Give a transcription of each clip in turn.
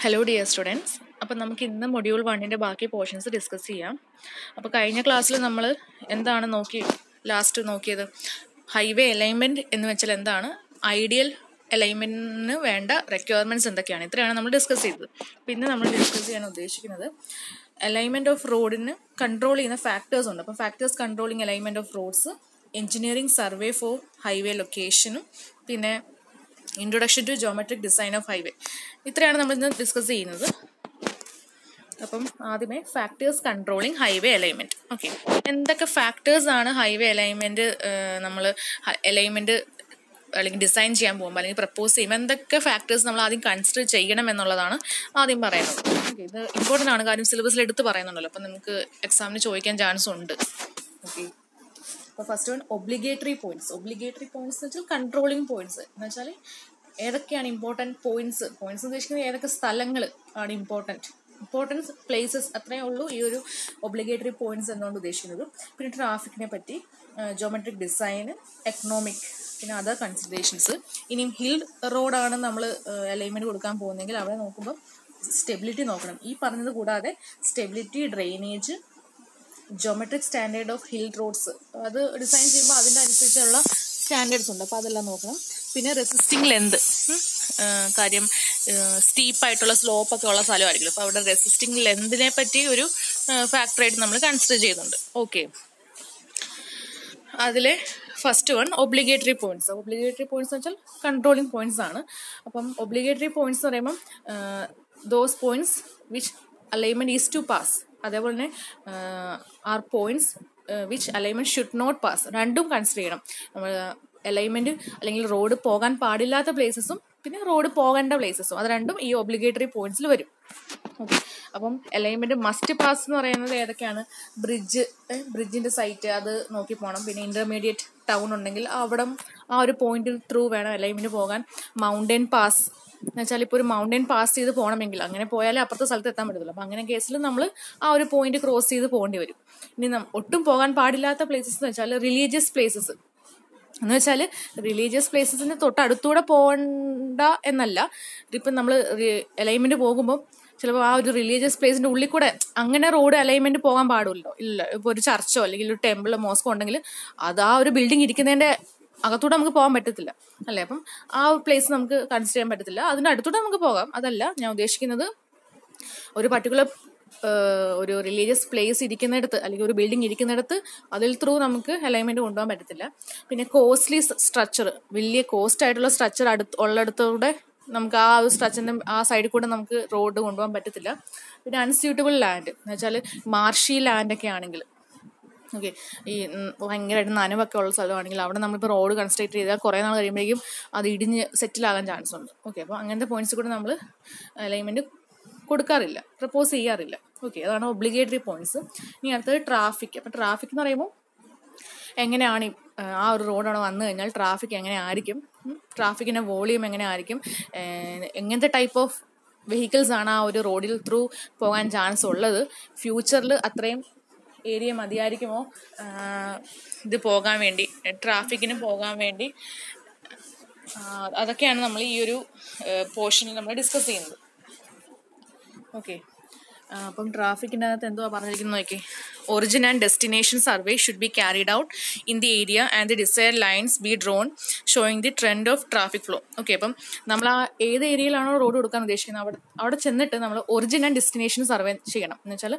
Hello dear students. അപ്പം നമുക്ക് ഇന്ന് മൊഡ്യൂൾ 1-ൻ്റെ ബാക്കി പോർഷൻസ് ഡിസ്കസ് ചെയ്യാം. അപ്പോൾ കഴിഞ്ഞ ക്ലാസ്സിൽ നമ്മൾ എന്താണ് ലാസ്റ്റ് നോക്കിയത്? ഹൈവേ അലൈൻമെൻറ്റ് എന്ന് വെച്ചാൽ എന്താണ്, ഐഡിയൽ അലൈൻമെൻറ്റിന് വേണ്ട റിക്വയർമെൻറ്റ്സ് എന്തൊക്കെയാണ്, ഇത്രയാണ് നമ്മൾ ഡിസ്കസ് ചെയ്തത്. പിന്നെ നമ്മൾ ഡിസ്കസ് ചെയ്യാൻ ഉദ്ദേശിക്കുന്നത് അലൈൻമെൻറ്റ് ഓഫ് റോഡിന് കൺട്രോൾ ചെയ്യുന്ന ഫാക്ടേഴ്സ് ഉണ്ട്. അപ്പോൾ factors controlling alignment of roads, engineering survey for highway ലൊക്കേഷനും, പിന്നെ introduction to geometric design of highway. ഇത്രയാണ് നമ്മൾ ഇന്ന് ഡിസ്കസ് ചെയ്യുന്നത്. അപ്പം ആദ്യമേ factors controlling highway alignment. Okay, എന്തൊക്കെ ഫാക്ടേഴ്സാണ് ഹൈവേ അലൈൻമെൻറ്റ് നമ്മൾ അലൈൻമെൻറ്റ് അല്ലെങ്കിൽ ഡിസൈൻ ചെയ്യാൻ പോകുമ്പോൾ അല്ലെങ്കിൽ പ്രപ്പോസ് ചെയ്യുമ്പോൾ എന്തൊക്കെ ഫാക്ടേഴ്സ് നമ്മൾ ആദ്യം കൺസിഡർ ചെയ്യണം എന്നുള്ളതാണ് ആദ്യം പറയുന്നത്. ഓക്കെ, ഇത് ഇമ്പോർട്ടൻ്റ് ആണ്, കാര്യം സിലബസിൽ എടുത്ത് പറയുന്നുണ്ടല്ലോ, അപ്പം നമുക്ക് എക്സാമിന് ചോദിക്കാൻ ചാൻസ് ഉണ്ട്. ഓക്കെ, അപ്പോൾ first one obligatory points. Obligatory points എന്ന് വെച്ചാൽ കൺട്രോളിങ് പോയിന്റ്സ് എന്ന് വെച്ചാൽ ഏതൊക്കെയാണ് ഇമ്പോർട്ടൻറ്റ് പോയിന്റ്സ് ഉദ്ദേശിക്കുന്നത് ഏതൊക്കെ സ്ഥലങ്ങൾ ആണ് ഇമ്പോർട്ടൻസ് പ്ലേസസ്, അത്രയേ ഉള്ളൂ ഈ ഒരു ഒബ്ലിഗേറ്ററി പോയിന്റ്സ് എന്നുകൊണ്ട് ഉദ്ദേശിക്കുന്നത്. പിന്നെ ട്രാഫിക്കിനെ പറ്റി, ജോമെട്രിക് ഡിസൈന്, എക്കണോമിക്, പിന്നെ അതർ കൺസിഡറേഷൻസ്. ഇനിയും ഹിൽ റോഡാണ് നമ്മൾ അലൈൻമെൻറ്റ് കൊടുക്കാൻ പോകുന്നതെങ്കിൽ അവിടെ നോക്കുമ്പോൾ സ്റ്റെബിലിറ്റി നോക്കണം. ഈ പറഞ്ഞത് കൂടാതെ stability, drainage, geometric standard of hill roads, അത് ഡിസൈൻ ചെയ്യുമ്പോൾ അതിൻ്റെ അനുസരിച്ചുള്ള സ്റ്റാൻഡേർഡ്സ് ഉണ്ട്, അപ്പോൾ അതെല്ലാം നോക്കണം. പിന്നെ റെസിസ്റ്റിംഗ് ലെന്ത്, കാര്യം സ്റ്റീപ്പായിട്ടുള്ള സ്ലോപ്പൊക്കെ ഉള്ള സ്ഥലമായിരിക്കും, അപ്പോൾ അവിടെ റെസിസ്റ്റിംഗ് ലെന്തിനെ പറ്റി ഒരു ഫാക്ടറായിട്ട് നമ്മൾ കൺസിഡർ ചെയ്യുന്നുണ്ട്. ഓക്കെ, അതിലെ first one obligatory points. Obligatory points എന്ന് വെച്ചാൽ കൺട്രോളിങ് പോയിന്റ്സ് ആണ്. അപ്പം ഒബ്ലിഗേറ്ററി പോയിന്റ്സ് എന്ന് പറയുമ്പം those points which alignment is to pass, അതേപോലെ തന്നെ or points which alignment should not pass. രണ്ടും കൺസിഡർ ചെയ്യണം. നമ്മൾ അലൈൻമെന്റ് അല്ലെങ്കിൽ റോഡ് പോകാൻ പാടില്ലാത്ത പ്ലേസസും പിന്നെ റോഡ് പോകേണ്ട പ്ലേസസും, അത് രണ്ടും ഈ ഒബ്ലിഗേറ്ററി പോയിന്റ്സിൽ വരും. ഓക്കെ, അപ്പം അലൈൻമെന്റ് മസ്റ്റ് പാസ് എന്ന് പറയുന്നത് ഏതൊക്കെയാണ്? ബ്രിഡ്ജിന്റെ സൈറ്റ് അത് നോക്കി പോകണം. പിന്നെ ഇന്റർമീഡിയറ്റ് ടൗൺ ഉണ്ടെങ്കിൽ അവിടെ ആ ഒരു പോയിന്റ് ത്രൂ വേണം അലൈൻമെന്റ് പോകാൻ. മൗണ്ടൻ പാസ് എന്ന് വെച്ചാൽ ഇപ്പോൾ ഒരു മൗണ്ടൻ പാസ് ചെയ്ത് പോകണമെങ്കിൽ അങ്ങനെ പോയാലേ അപ്പുറത്തെ സ്ഥലത്ത് എത്താൻ പറ്റത്തുള്ളൂ. അപ്പം അങ്ങനെ കേസിൽ നമ്മൾ ആ ഒരു പോയിന്റ് ക്രോസ് ചെയ്ത് പോകേണ്ടി വരും. ഇനി ഒട്ടും പോകാൻ പാടില്ലാത്ത പ്ലേസസ് എന്ന് വെച്ചാൽ റിലീജിയസ് പ്ലേസസ് എന്ന് വെച്ചാൽ റിലീജിയസ് പ്ലേസസിന് തൊട്ടടുത്തൂടെ പോകണ്ട എന്നല്ല. ഇപ്പം നമ്മൾ അലൈൻമെന്റ് പോകുമ്പോൾ ചിലപ്പോൾ ആ ഒരു റിലീജിയസ് പ്ലേസിന്റെ ഉള്ളിൽ കൂടെ അങ്ങനെ റോഡ് അലൈൻമെന്റ് പോകാൻ പാടുമല്ലോ, ഇല്ല. ഇപ്പോൾ ഒരു ചർച്ചോ അല്ലെങ്കിൽ ഒരു ടെമ്പിളോ മോസ്കോ ഉണ്ടെങ്കിൽ അത് ആ ഒരു ബിൽഡിംഗ് ഇരിക്കുന്നതിന്റെ അകത്തൂടെ നമുക്ക് പോകാൻ പറ്റത്തില്ല, അല്ലേ? അപ്പം ആ ഒരു പ്ലേസ് നമുക്ക് കൺസിഡർ ചെയ്യാൻ പറ്റത്തില്ല. അതിന്റെ അടുത്തൂടെ നമുക്ക് പോകാം, അതല്ല ഞാൻ ഉദ്ദേശിക്കുന്നത്. ഒരു പർട്ടിക്കുലർ ഒരു റിലീജിയസ് പ്ലേസ് ഇരിക്കുന്നിടത്ത് അല്ലെങ്കിൽ ഒരു ബിൽഡിംഗ് ഇരിക്കുന്നിടത്ത് അതിൽ ത്രൂ നമുക്ക് അലൈൻമെന്റ് കൊണ്ടുപോകാൻ പറ്റത്തില്ല. പിന്നെ കോസ്റ്റ്ലി സ്ട്രക്ചർ, വലിയ കോസ്റ്റ് ആയിട്ടുള്ള സ്ട്രക്ചർ ഉള്ളിടത്തൂടെ നമുക്ക് ആ ഒരു സ്ട്രക്ചറിന്റെ ആ സൈഡിൽ കൂടെ നമുക്ക് റോഡ് കൊണ്ടുപോകാൻ പറ്റത്തില്ല. പിന്നെ അൺസ്യൂട്ടബിൾ ലാൻഡ് എന്ന് വെച്ചാൽ മാർഷി ലാൻഡ് ഒക്കെ ആണെങ്കിൽ, ഓക്കെ, ഈ ഭയങ്കരമായിട്ട് നനവൊക്കെ ഉള്ള സ്ഥലമാണെങ്കിൽ അവിടെ നമ്മളിപ്പോൾ റോഡ് കൺസ്ട്രക്ട് ചെയ്താൽ കുറേ നാൾ കഴിയുമ്പോഴേക്കും അത് ഇടിഞ്ഞ് സെറ്റിലാകാൻ ചാൻസ് ഉണ്ട്. ഓക്കെ, അപ്പോൾ അങ്ങനത്തെ പോയിന്റ്സ് കൂടെ നമ്മൾ അലൈൻമെന്റ് കൊടുക്കാറില്ല, പ്രപ്പോസ് ചെയ്യാറില്ല. ഓക്കെ, അതാണ് ഒബ്ലിഗേറ്ററി പോയിന്റ്സ്. ഇനി അടുത്തത് ട്രാഫിക്. അപ്പം ട്രാഫിക് എന്ന് പറയുമ്പോൾ എങ്ങനെയാണ് ആ ഒരു റോഡ് അവിടെ വന്നു കഴിഞ്ഞാൽ ട്രാഫിക് എങ്ങനെ ആയിരിക്കും, ട്രാഫിക്കിന്റെ വോളിയം എങ്ങനെ ആയിരിക്കും, എങ്ങനത്തെ ടൈപ്പ് ഓഫ് വെഹിക്കിൾസ് ആണ് ആ ഒരു റോഡിൽ ത്രൂ പോകാൻ ചാൻസ് ഉള്ളത്, ഫ്യൂച്ചറിൽ അത്രയും ഏരിയ മതിയായിരിക്കുമോ ഇത് പോകാൻ വേണ്ടി, ട്രാഫിക്കിന് പോകാൻ വേണ്ടി, അതൊക്കെയാണ് നമ്മൾ ഈ ഒരു പോർഷനിൽ നമ്മൾ ഡിസ്കസ് ചെയ്യുന്നത്. ഓക്കെ, അപ്പം ട്രാഫിക്കിൻ്റെ അകത്ത് എന്തുവാ പറഞ്ഞിരിക്കുന്നത് നോക്കി. Origin and destination survey should be carried out in the area and the desired lines B drone showing the trend of traffic flow. Okay, അപ്പം നമ്മൾ ആ ഏത് ഏരിയയിലാണോ റോഡ് കൊടുക്കാൻ ഉദ്ദേശിക്കുന്നത് അവിടെ ചെന്നിട്ട് നമ്മൾ ഒറിജിൻ ആൻഡ് ഡെസ്റ്റിനേഷൻ സർവേ ചെയ്യണം. എന്ന് വെച്ചാൽ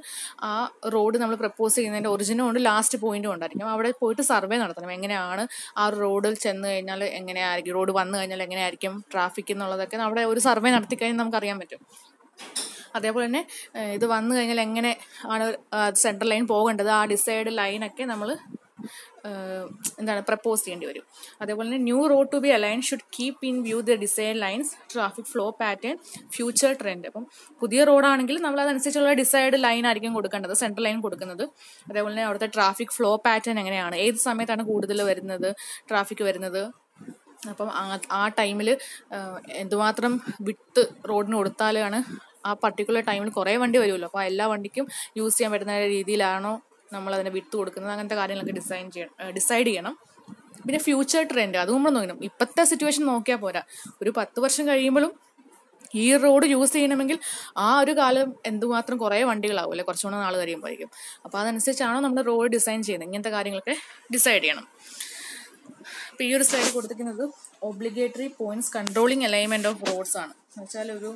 ആ റോഡ് നമ്മൾ പ്രപ്പോസ് ചെയ്യുന്നതിൻ്റെ ഒറിജിനും ഉണ്ട് ലാസ്റ്റ് പോയിന്റും ഉണ്ടായിരിക്കും. അവിടെ പോയിട്ട് സർവേ നടത്തണം. എങ്ങനെയാണ് ആ റോഡിൽ ചെന്ന് കഴിഞ്ഞാൽ എങ്ങനെയായിരിക്കും, റോഡ് വന്നു കഴിഞ്ഞാൽ എങ്ങനെയായിരിക്കും ട്രാഫിക് എന്നുള്ളതൊക്കെ അവിടെ ഒരു സർവേ നടത്തി കഴിഞ്ഞാൽ നമുക്കറിയാൻ പറ്റും. അതേപോലെ തന്നെ ഇത് വന്നു കഴിഞ്ഞാൽ എങ്ങനെ ആണ് സെൻട്രൽ ലൈൻ പോകേണ്ടത്, ആ ഡിസൈഡ് ലൈനൊക്കെ നമ്മൾ പ്രപ്പോസ് ചെയ്യേണ്ടി വരും. അതേപോലെ തന്നെ new road to be align should keep in view the desire lines, traffic flow pattern, future trend. അപ്പം പുതിയ റോഡാണെങ്കിൽ നമ്മൾ അതനുസരിച്ചുള്ള ഡിസൈഡ് ലൈൻ ആയിരിക്കും കൊടുക്കേണ്ടത്, സെൻട്രൽ ലൈൻ കൊടുക്കുന്നത്. അതേപോലെ തന്നെ അവിടുത്തെ ട്രാഫിക് ഫ്ലോ പാറ്റേൺ എങ്ങനെയാണ്, ഏത് സമയത്താണ് കൂടുതൽ ട്രാഫിക് വരുന്നത്, അപ്പം ആ ടൈമിൽ എന്തുമാത്രം വിട്ട് റോഡിന് കൊടുത്താലാണ് ആ പർട്ടിക്കുലർ ടൈമിൽ കുറേ വണ്ടി വരുമല്ലോ, അപ്പോൾ എല്ലാ വണ്ടിക്കും യൂസ് ചെയ്യാൻ പറ്റുന്ന രീതിയിലാണോ നമ്മൾ അതിനെ വിട്ട് കൊടുക്കുന്നത്, അങ്ങനത്തെ കാര്യങ്ങളൊക്കെ ഡിസൈഡ് ചെയ്യണം. പിന്നെ ഫ്യൂച്ചർ ട്രെൻഡ് അതും നമ്മൾ നോക്കണം. ഇപ്പോഴത്തെ സിറ്റുവേഷൻ നോക്കിയാൽ പോരാ, ഒരു 10 വർഷം കഴിയുമ്പോഴും ഈ റോഡ് യൂസ് ചെയ്യണമെങ്കിൽ ആ ഒരു കാലം എന്തുമാത്രം കുറേ വണ്ടികളാവും അല്ലെ, കുറച്ചുകൂടെ നാൾ കഴിയുമ്പോഴേക്കും. അപ്പോൾ അതനുസരിച്ചാണോ നമ്മൾ റോഡ് ഡിസൈൻ ചെയ്യുന്നത്, ഇങ്ങനത്തെ കാര്യങ്ങളൊക്കെ ഡിസൈഡ് ചെയ്യണം. അപ്പോൾ ഈ ഒരു സൈഡ് കൊടുത്തിരിക്കുന്നത് obligatory points controlling alignment of roads ആണ്. എന്ന് വെച്ചാൽ ഒരു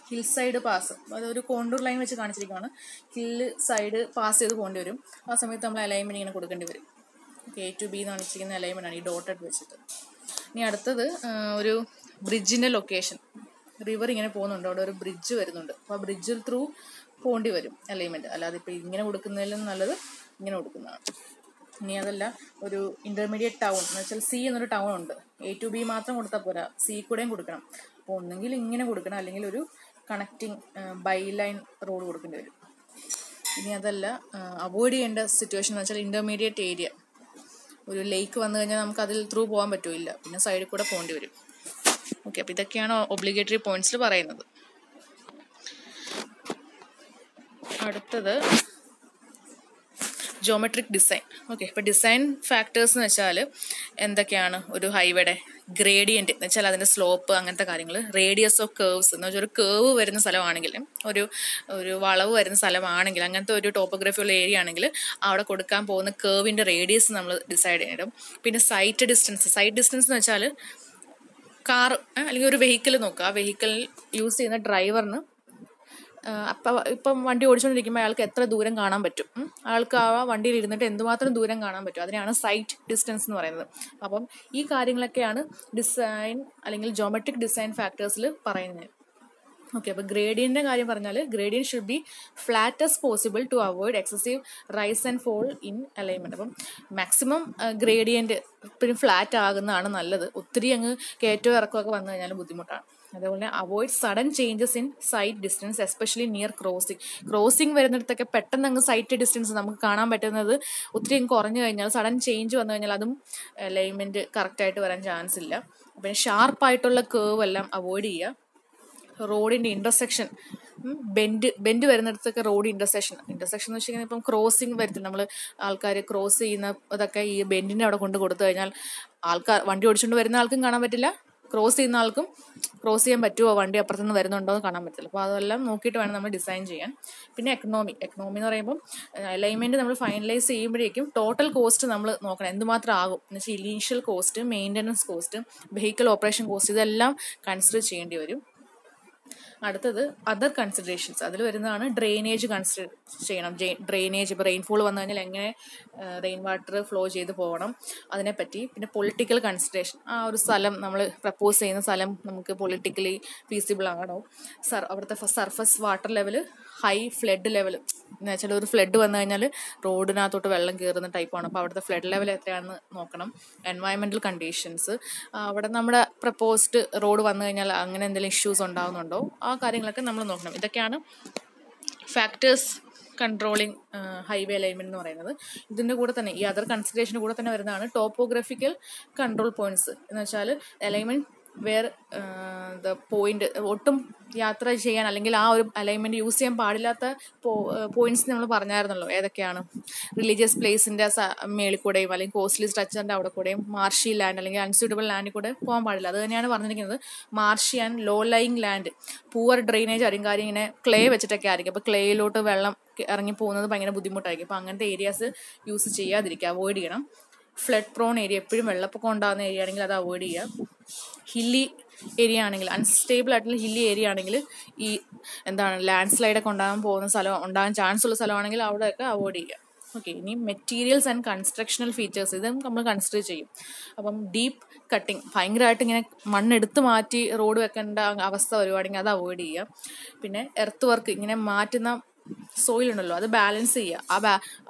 ഹിൽ സൈഡ് പാസ്, അതൊരു കോണ്ടൂർ ലൈൻ വെച്ച് കാണിച്ചിരിക്കുകയാണ്. ഹില്ല് സൈഡ് പാസ് ചെയ്ത് പോകേണ്ടി വരും. ആ സമയത്ത് നമ്മൾ അലൈൻമെന്റ് ഇങ്ങനെ കൊടുക്കേണ്ടി വരും. A to B എന്ന് കാണിച്ചിരിക്കുന്ന അലൈൻമെന്റ് ആണ് ഈ ഡോട്ടഡ് വെച്ചിട്ട്. ഇനി അടുത്തത് ഒരു ബ്രിഡ്ജിന്റെ ലൊക്കേഷൻ. റിവർ ഇങ്ങനെ പോകുന്നുണ്ട്, അവിടെ ഒരു ബ്രിഡ്ജ് വരുന്നുണ്ട്. അപ്പോൾ ആ ബ്രിഡ്ജിൽ ത്രൂ പോകേണ്ടി വരും അലൈൻമെന്റ്. അല്ലാതെ ഇപ്പോൾ ഇങ്ങനെ കൊടുക്കുന്നതിലും നല്ലത് ഇങ്ങനെ കൊടുക്കുന്നതാണ്. ഇനി അതല്ല, ഒരു ഇന്റർമീഡിയറ്റ് ടൗൺ എന്ന് വെച്ചാൽ സി എന്നൊരു ടൗൺ ഉണ്ട്. A to B മാത്രം കൊടുത്താൽ പോരാ, സി കൂടെയും കൊടുക്കണം. അപ്പോൾ ഒന്നെങ്കിൽ ഇങ്ങനെ കൊടുക്കണം, അല്ലെങ്കിൽ ഒരു കണക്റ്റിംഗ് ബൈ ലൈൻ റോഡ് കൊടുക്കേണ്ടി വരും. ഇനി അതല്ല, അവോയ്ഡ് ചെയ്യേണ്ട സിറ്റുവേഷൻ എന്ന് വെച്ചാൽ ഇന്റർമീഡിയറ്റ് ഏരിയ, ഒരു ലേക്ക് വന്നു കഴിഞ്ഞാൽ നമുക്ക് അതിൽ ത്രൂ പോകാൻ പറ്റില്ല, പിന്നെ സൈഡിൽ കൂടെ പോകേണ്ടി വരും. ഓക്കെ, അപ്പോൾ ഇതൊക്കെയാണ് ഒബ്ലിഗേറ്ററി പോയിന്റ്സിൽ പറയുന്നത്. അടുത്തത് ജോമെട്രിക് ഡിസൈൻ. ഓക്കെ, ഇപ്പോൾ ഡിസൈൻ ഫാക്ടേഴ്സ് എന്ന് വെച്ചാൽ എന്തൊക്കെയാണ്? ഒരു ഹൈവേയുടെ ഗ്രേഡിയൻറ്റ് എന്ന് വെച്ചാൽ അതിൻ്റെ സ്ലോപ്പ്, അങ്ങനത്തെ കാര്യങ്ങൾ. റേഡിയസ് ഓഫ് കേർവ്സ് എന്ന് വെച്ചാൽ ഒരു കേർവ് വരുന്ന സ്ഥലമാണെങ്കിൽ, ഒരു വളവ് വരുന്ന സ്ഥലമാണെങ്കിൽ, അങ്ങനത്തെ ഒരു ടോപ്പോഗ്രഫി ഉള്ള ഏരിയ ആണെങ്കിൽ അവിടെ കൊടുക്കാൻ പോകുന്ന കേർവിൻ്റെ റേഡിയസ് നമ്മൾ ഡിസൈഡ് ചെയ്യണം. പിന്നെ സൈറ്റ് ഡിസ്റ്റൻസ് എന്ന് വെച്ചാൽ കാർ അല്ലെങ്കിൽ ഒരു വെഹിക്കിൾ നോക്കുക, ആ വെഹിക്കിളിൽ യൂസ് ചെയ്യുന്ന ഡ്രൈവറിന് ഇപ്പം വണ്ടി ഓടിച്ചുകൊണ്ടിരിക്കുമ്പോൾ അയാൾക്ക് എത്ര ദൂരം കാണാൻ പറ്റും, ആൾക്ക് ആ വണ്ടിയിൽ ഇരുന്നിട്ട് എന്തുമാത്രം ദൂരം കാണാൻ പറ്റും, അതിനെയാണ് സൈറ്റ് ഡിസ്റ്റൻസ് എന്ന് പറയുന്നത്. അപ്പം ഈ കാര്യങ്ങളൊക്കെയാണ് ഡിസൈൻ അല്ലെങ്കിൽ ജോമെട്രിക് ഡിസൈൻ ഫാക്ടേഴ്സിൽ പറയുന്നത്. ഓക്കെ, അപ്പോൾ ഗ്രേഡിയൻ്റെ കാര്യം പറഞ്ഞാൽ gradient should be flat as possible to avoid excessive rise and fall in alignment. അപ്പം മാക്സിമം ഗ്രേഡിയൻറ്റ് പിന്നെ ഫ്ലാറ്റ് ആകുന്നതാണ് നല്ലത്. ഒത്തിരി അങ്ങ് കയറ്റവും ഇറക്കമൊക്കെ വന്നു കഴിഞ്ഞാൽ ബുദ്ധിമുട്ടാണ്. അതേപോലെ avoid sudden changes in sight distance especially near crossing വരുന്നിടത്തൊക്കെ പെട്ടെന്ന് അങ്ങ് സൈറ്റ് ഡിസ്റ്റൻസ് നമുക്ക് കാണാൻ പറ്റുന്നത് ഒത്തിരി അങ്ങ് കുറഞ്ഞു കഴിഞ്ഞാൽ, സഡൻ ചേഞ്ച് വന്നു കഴിഞ്ഞാൽ അതും അലൈൻമെൻറ്റ് കറക്റ്റായിട്ട് വരാൻ ചാൻസ് ഇല്ല. പിന്നെ ഷാർപ്പായിട്ടുള്ള കേർവ് എല്ലാം അവോയ്ഡ് ചെയ്യുക. റോഡിൻ്റെ ഇൻ്റർസെക്ഷൻ, ബെൻഡ് വരുന്നിടത്തൊക്കെ റോഡ് ഇൻ്റർസെക്ഷൻ എന്ന് വെച്ച് കഴിഞ്ഞാൽ ഇപ്പം ക്രോസിംഗ് വരുത്തില്ല, നമ്മൾ ആൾക്കാർ ക്രോസ് ചെയ്യുന്ന ഇതൊക്കെ ഈ ബെൻഡിൻ്റെ അവിടെ കൊണ്ട് കൊടുത്തു കഴിഞ്ഞാൽ വണ്ടി ഓടിച്ചുകൊണ്ട് വരുന്ന ആൾക്കും കാണാൻ പറ്റില്ല, ക്രോസ് ചെയ്യുന്ന ആൾക്കും ക്രോസ് ചെയ്യാൻ പറ്റുമോ, വണ്ടി അപ്പുറത്തുനിന്ന് വരുന്നുണ്ടോ എന്ന് കാണാൻ പറ്റില്ല. അപ്പോൾ അതെല്ലാം നോക്കിയിട്ട് വേണം നമ്മൾ ഡിസൈൻ ചെയ്യാൻ. പിന്നെ എക്കണോമി എന്ന് പറയുമ്പം അലൈൻമെൻറ്റ് നമ്മൾ ഫൈനലൈസ് ചെയ്യുമ്പോഴേക്കും ടോട്ടൽ കോസ്റ്റ് നമ്മൾ നോക്കണം, എന്തുമാത്രം ആകും എന്ന് വെച്ചാൽ initial cost, maintenance cost, vehicle operation cost, ഇതെല്ലാം കൺസിഡർ ചെയ്യേണ്ടി വരും. അടുത്തത് അതർ കൺസിഡറേഷൻസ്, അതിൽ വരുന്നതാണ് ഡ്രെയിനേജ് കൺസിഡർ ചെയ്യണം. ഡ്രെയിനേജ്, ഇപ്പോൾ റെയിൻഫോൾ വന്നു കഴിഞ്ഞാൽ എങ്ങനെ റെയിൻ വാട്ടർ ഫ്ലോ ചെയ്ത് പോകണം അതിനെപ്പറ്റി. പിന്നെ പൊളിറ്റിക്കൽ കൺസിഡറേഷൻ, ആ ഒരു സ്ഥലം നമ്മൾ പ്രപ്പോസ് ചെയ്യുന്ന സ്ഥലം നമുക്ക് പൊളിറ്റിക്കലി ഫീസിബിൾ ആണോ, അവിടുത്തെ surface water level, high flood level എന്ന് വെച്ചാൽ ഒരു ഫ്ലഡ് വന്നു കഴിഞ്ഞാൽ റോഡിനകത്തോട്ട് വെള്ളം കയറുന്ന ടൈപ്പാണ്, അപ്പോൾ അവിടുത്തെ ഫ്ലഡ് ലെവൽ എത്രയാണെന്ന് നോക്കണം. എൻവയൺമെൻറ്റൽ കണ്ടീഷൻസ്, അവിടെ നമ്മുടെ പ്രപ്പോസ്ഡ് റോഡ് വന്നു കഴിഞ്ഞാൽ അങ്ങനെ എന്തെങ്കിലും ഇഷ്യൂസ് ഉണ്ടാകുന്നുണ്ടോ, ആ കാര്യങ്ങളൊക്കെ നമ്മൾ നോക്കണം. ഇതൊക്കെയാണ് ഫാക്ടേഴ്സ് കൺട്രോളിങ് ഹൈവേ അലൈൻമെന്റ് എന്ന് പറയുന്നത്. ഇതിൻ്റെ കൂടെ തന്നെ ഈ അതർ കൺസിഡറേഷൻ്റെ കൂടെ തന്നെ വരുന്നതാണ് ടോപ്പോഗ്രഫിക്കൽ കൺട്രോൾ പോയിന്റ്സ് എന്ന് വെച്ചാൽ അലൈൻമെന്റ് വേർ ദ പോയിന്റ്, ഒട്ടും യാത്ര ചെയ്യാൻ അല്ലെങ്കിൽ ആ ഒരു അലൈൻമെന്റ് യൂസ് ചെയ്യാൻ പാടില്ലാത്ത പോയിന്റ്സ് നമ്മൾ പറഞ്ഞായിരുന്നല്ലോ, ഏതൊക്കെയാണ്? റിലീജിയസ് പ്ലേസിന്റെ മേളിൽ കൂടെയും അല്ലെങ്കിൽ കോസ്റ്റ്ലി സ്ട്രക്ചറിന്റെ അവിടെ കൂടെയും, മാർഷി ലാൻഡ് അല്ലെങ്കിൽ അൺസ്യൂട്ടബിൾ ലാൻഡിൽ കൂടെ പോകാൻ പാടില്ല. അത് തന്നെയാണ് പറഞ്ഞിരിക്കുന്നത്. Marshy and low lying land, poor drainage ആയിരിക്കും, കാര്യം ഇങ്ങനെ ക്ലേ വെച്ചിട്ടൊക്കെ ആയിരിക്കും, അപ്പോൾ ക്ലേയിലോട്ട് വെള്ളം ഇറങ്ങി പോകുന്നത് ഭയങ്കര ബുദ്ധിമുട്ടായിരിക്കും. അപ്പോൾ അങ്ങനത്തെ ഏരിയാസ് യൂസ് ചെയ്യാതിരിക്കുക, അവോയ്ഡ് ചെയ്യണം. ഫ്ലഡ് പ്രോൺ ഏരിയ, എപ്പോഴും വെള്ളപ്പൊക്കം ഉണ്ടാകുന്ന ഏരിയ ആണെങ്കിൽ അത് അവോയ്ഡ് ചെയ്യുക. ഹില്ലി ഏരിയ ആണെങ്കിൽ, അൺസ്റ്റേബിൾ ആയിട്ടുള്ള ഹില്ലി ഏരിയ ആണെങ്കിൽ, ഈ ലാൻഡ് സ്ലൈഡൊക്കെ ഉണ്ടാകാൻ ചാൻസ് ഉള്ള സ്ഥലമാണെങ്കിൽ അവിടെയൊക്കെ അവോയ്ഡ് ചെയ്യുക. ഓക്കെ, ഇനി മെറ്റീരിയൽസ് ആൻഡ് കൺസ്ട്രക്ഷണൽ ഫീച്ചേഴ്സ്, ഇതും നമ്മൾ കൺസിഡർ ചെയ്യും. അപ്പം ഡീപ്പ് കട്ടിങ്, ഭയങ്കരമായിട്ട് ഇങ്ങനെ മണ്ണെടുത്ത് മാറ്റി റോഡ് വെക്കേണ്ട അവസ്ഥ വരുവാണെങ്കിൽ അത് അവോയ്ഡ് ചെയ്യുക. പിന്നെ എർത്ത് വർക്ക്, ഇങ്ങനെ മാറ്റുന്ന സോയിൽ ഉണ്ടല്ലോ, അത് ബാലൻസ് ചെയ്യുക.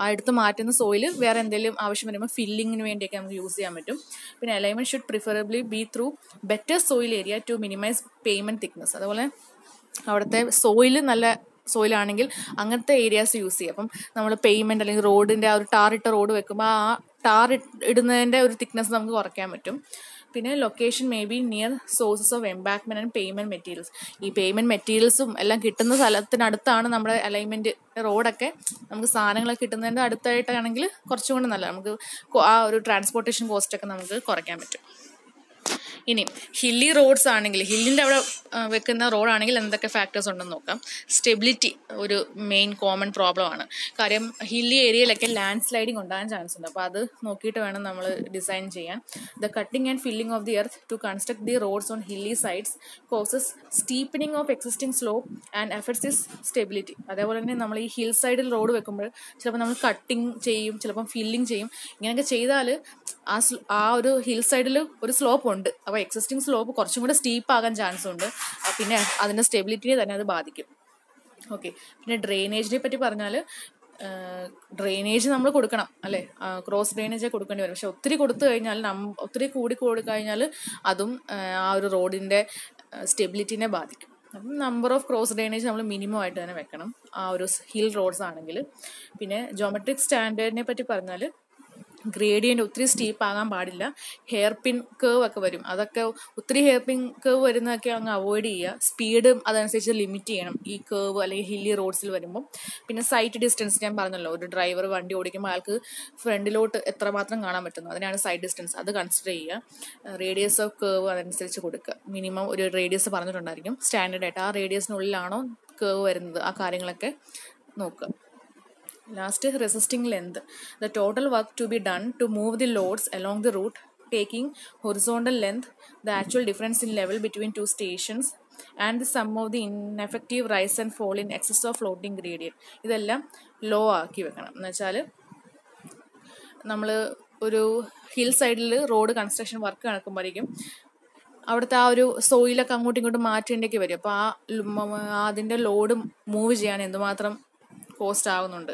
ആ എടുത്ത് മാറ്റുന്ന സോയിൽ വേറെ എന്തെങ്കിലും ആവശ്യം വരുമ്പോൾ ഫില്ലിങ്ങിന് വേണ്ടിയൊക്കെ നമുക്ക് യൂസ് ചെയ്യാൻ പറ്റും. പിന്നെ alignment should preferably be through better soil area to minimise pavement thickness. അതുപോലെ അവിടുത്തെ സോയിൽ നല്ല സോയിലാണെങ്കിൽ അങ്ങനത്തെ ഏരിയാസ് യൂസ് ചെയ്യുക. അപ്പം നമ്മൾ പേയ്മെന്റ് അല്ലെങ്കിൽ റോഡിന്റെ ആ ഒരു ടാറിട്ട റോഡ് വെക്കുമ്പോൾ ആ ഇടുന്നതിന്റെ ഒരു തിക്നെസ് നമുക്ക് കുറയ്ക്കാൻ പറ്റും. പിന്നെ location may be near sources of embankment and payment materials. ഈ പേയ്മെന്റ് മെറ്റീരിയൽസും എല്ലാം കിട്ടുന്ന സ്ഥലത്തിനടുത്താണ് നമ്മുടെ അലൈൻമെന്റ് റോഡൊക്കെ. നമുക്ക് സാധനങ്ങളൊക്കെ കിട്ടുന്നതിൻ്റെ അടുത്തായിട്ടാണെങ്കിൽ കുറച്ചും കൂടെ നല്ല നമുക്ക് ആ ഒരു ട്രാൻസ്പോർട്ടേഷൻ കോസ്റ്റ് ഒക്കെ നമുക്ക് കുറയ്ക്കാൻ പറ്റും. ഇനി ഹില്ലി റോഡ്സ് ആണെങ്കിൽ, ഹില്ലിൻ്റെ അവിടെ വെക്കുന്ന റോഡാണെങ്കിൽ എന്തൊക്കെ ഫാക്ടേഴ്സ് ഉണ്ടെന്ന് നോക്കാം. സ്റ്റെബിലിറ്റി ഒരു മെയിൻ കോമൺ പ്രോബ്ലം ആണ്. കാര്യം ഹില്ലി ഏരിയയിലൊക്കെ ലാൻഡ് സ്ലൈഡിങ് ഉണ്ടാകാൻ ചാൻസ് ഉണ്ട്. അപ്പോൾ അത് നോക്കിയിട്ട് വേണം നമ്മൾ ഡിസൈൻ ചെയ്യാൻ. The cutting and filling of the earth to construct the roads on hilly sides causes steepening of existing slope and effects this stability. അതേപോലെ തന്നെ നമ്മൾ ഈ ഹിൽ സൈഡിൽ റോഡ് വെക്കുമ്പോൾ ചിലപ്പോൾ നമ്മൾ കട്ടിങ് ചെയ്യും, ചിലപ്പം ഫില്ലിങ് ചെയ്യും. ഇങ്ങനെയൊക്കെ ചെയ്താൽ ആ ഒരു ഹിൽ സൈഡിൽ ഒരു സ്ലോപ്പ് ഉണ്ട്. അപ്പോൾ എക്സിസ്റ്റിംഗ് സ്ലോപ്പ് കുറച്ചും കൂടെ സ്റ്റീപ്പ് ആകാൻ ചാൻസ് ഉണ്ട്. പിന്നെ അതിൻ്റെ സ്റ്റെബിലിറ്റിയെ തന്നെ അത് ബാധിക്കും. ഓക്കെ, പിന്നെ ഡ്രെയിനേജിനെ പറ്റി പറഞ്ഞാൽ ഡ്രെയിനേജ് നമ്മൾ കൊടുക്കണം അല്ലേ, ക്രോസ് ഡ്രെയിനേജ് കൊടുക്കേണ്ടി വരും. പക്ഷെ ഒത്തിരി കൊടുത്തു കഴിഞ്ഞാൽ ഒത്തിരി കൂടി കൊടുക്കഴിഞ്ഞാൽ അതും ആ ഒരു റോഡിൻ്റെ സ്റ്റെബിലിറ്റിനെ ബാധിക്കും. അപ്പം നമ്പർ ഓഫ് ക്രോസ് ഡ്രെയിനേജ് നമ്മൾ മിനിമം ആയിട്ട് തന്നെ വെക്കണം ആ ഒരു ഹിൽ റോഡ്സ് ആണെങ്കിൽ. പിന്നെ ജോമെട്രിക് സ്റ്റാൻഡേർഡിനെ പറ്റി പറഞ്ഞാൽ ഗ്രേഡിയൻ്റ് ഒത്തിരി സ്റ്റീപ്പ് ആകാൻ പാടില്ല. ഹെയർ പിൻ കേവ് ഒക്കെ വരും, അതൊക്കെ ഒത്തിരി ഹെയർ പിൻ കേവ് വരുന്നതൊക്കെ അങ്ങ് അവോയ്ഡ് ചെയ്യുക. സ്പീഡും അതനുസരിച്ച് ലിമിറ്റ് ചെയ്യണം ഈ കേവ് അല്ലെങ്കിൽ ഹില്ലി റോഡ്സിൽ വരുമ്പം. പിന്നെ സൈറ്റ് ഡിസ്റ്റൻസ് ഞാൻ പറഞ്ഞല്ലോ, ഒരു ഡ്രൈവർ വണ്ടി ഓടിക്കുമ്പോൾ അയാൾക്ക് ഫ്രണ്ടിലോട്ട് എത്രമാത്രം കാണാൻ പറ്റുന്നു, അതിനാണ് സൈറ്റ് ഡിസ്റ്റൻസ്, അത് കൺസിഡർ ചെയ്യുക. റേഡിയസ് ഓഫ് കേവ് അതനുസരിച്ച് കൊടുക്കുക. മിനിമം ഒരു റേഡിയസ് പറഞ്ഞിട്ടുണ്ടായിരിക്കും സ്റ്റാൻഡേർഡ് ആയിട്ട്, ആ റേഡിയസിനുള്ളിലാണോ കേവ് വരുന്നത്, ആ കാര്യങ്ങളൊക്കെ നോക്കുക. Last is resisting length. The total work to be done to move the loads along the route, taking horizontal length, the actual difference in level between two stations, and the sum of the ineffective rise and fall in excess of floating gradient. ഇതെല്ലാം law ആക്കി വെക്കണം. എന്ന് വെച്ചാൽ നമ്മൾ ഒരു hill സൈഡിൽ road construction work നടക്കുമ്പോഴേക്കും അവിടുത്തെ ആ ഒരു സോയിലൊക്കെ അങ്ങോട്ടും ഇങ്ങോട്ടും മാറ്റേണ്ടേക്ക് വരും. അപ്പോൾ അതിൻ്റെ ലോഡ് മൂവ് ചെയ്യാൻ എന്തുമാത്രം കോസ്റ്റ് ആകുന്നുണ്ട്,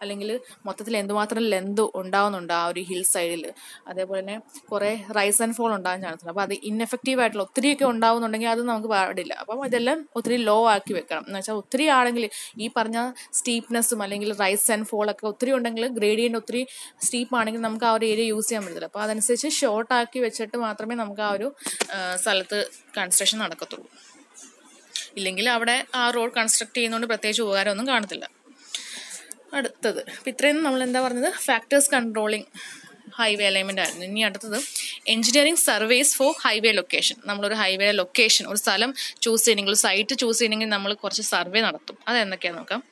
അല്ലെങ്കിൽ മൊത്തത്തിൽ എന്തുമാത്രം ലെന്ത് ഉണ്ടാവുന്നുണ്ട് ആ ഒരു ഹിൽ സൈഡിൽ. അതേപോലെ തന്നെ കുറേ റൈസ് ആൻഡ് ഫോൾ ഉണ്ടാകാൻ ചാൻസ് ഉണ്ട്. അപ്പോൾ അത് ഇൻഎഫക്റ്റീവ് ആയിട്ടുള്ള ഒത്തിരിയൊക്കെ ഉണ്ടാവുന്നുണ്ടെങ്കിൽ അത് നമുക്ക് പാടില്ല. അപ്പം ഇതെല്ലാം ഒത്തിരി ലോ ആക്കി വെക്കണം. എന്ന് വെച്ചാൽ ഒത്തിരി ആണെങ്കിൽ ഈ പറഞ്ഞ സ്റ്റീപ്നെസ്സും അല്ലെങ്കിൽ റൈസ് ആൻഡ് ഫോൾ ഒക്കെ ഒത്തിരി ഉണ്ടെങ്കിൽ, ഗ്രേഡിയൻ്റ് ഒത്തിരി സ്റ്റീപ്പ് ആണെങ്കിൽ നമുക്ക് ആ ഒരു ഏരിയ യൂസ് ചെയ്യാൻ പറ്റത്തില്ല. അപ്പോൾ അതനുസരിച്ച് ഷോർട്ട് ആക്കി വെച്ചിട്ട് മാത്രമേ നമുക്ക് ആ ഒരു സ്ഥലത്ത് കൺസ്ട്രക്ഷൻ നടക്കത്തുള്ളൂ. ഇല്ലെങ്കിൽ അവിടെ ആ റോഡ് കൺസ്ട്രക്ട് ചെയ്യുന്നതുകൊണ്ട് പ്രത്യേകിച്ച് ഉപകാരമൊന്നും കാണത്തില്ല. അടുത്തത് ഇപ്പം ഇത്രയും നമ്മൾ എന്താ പറഞ്ഞത്, ഫാക്ടേഴ്സ് കൺട്രോളിങ് ഹൈവേ അലൈൻമെൻ്റ് ആയിരുന്നു. ഇനി അടുത്തത് engineering surveys for highway location. നമ്മളൊരു ഹൈവേ ലൊക്കേഷൻ, ഒരു സ്ഥലം ചൂസ് ചെയ്യണമെങ്കിൽ, ഒരു സൈറ്റ് ചൂസ് ചെയ്യണമെങ്കിൽ നമ്മൾ കുറച്ച് സർവേ നടത്തും. അതെന്തൊക്കെയാണെന്ന് നോക്കാം.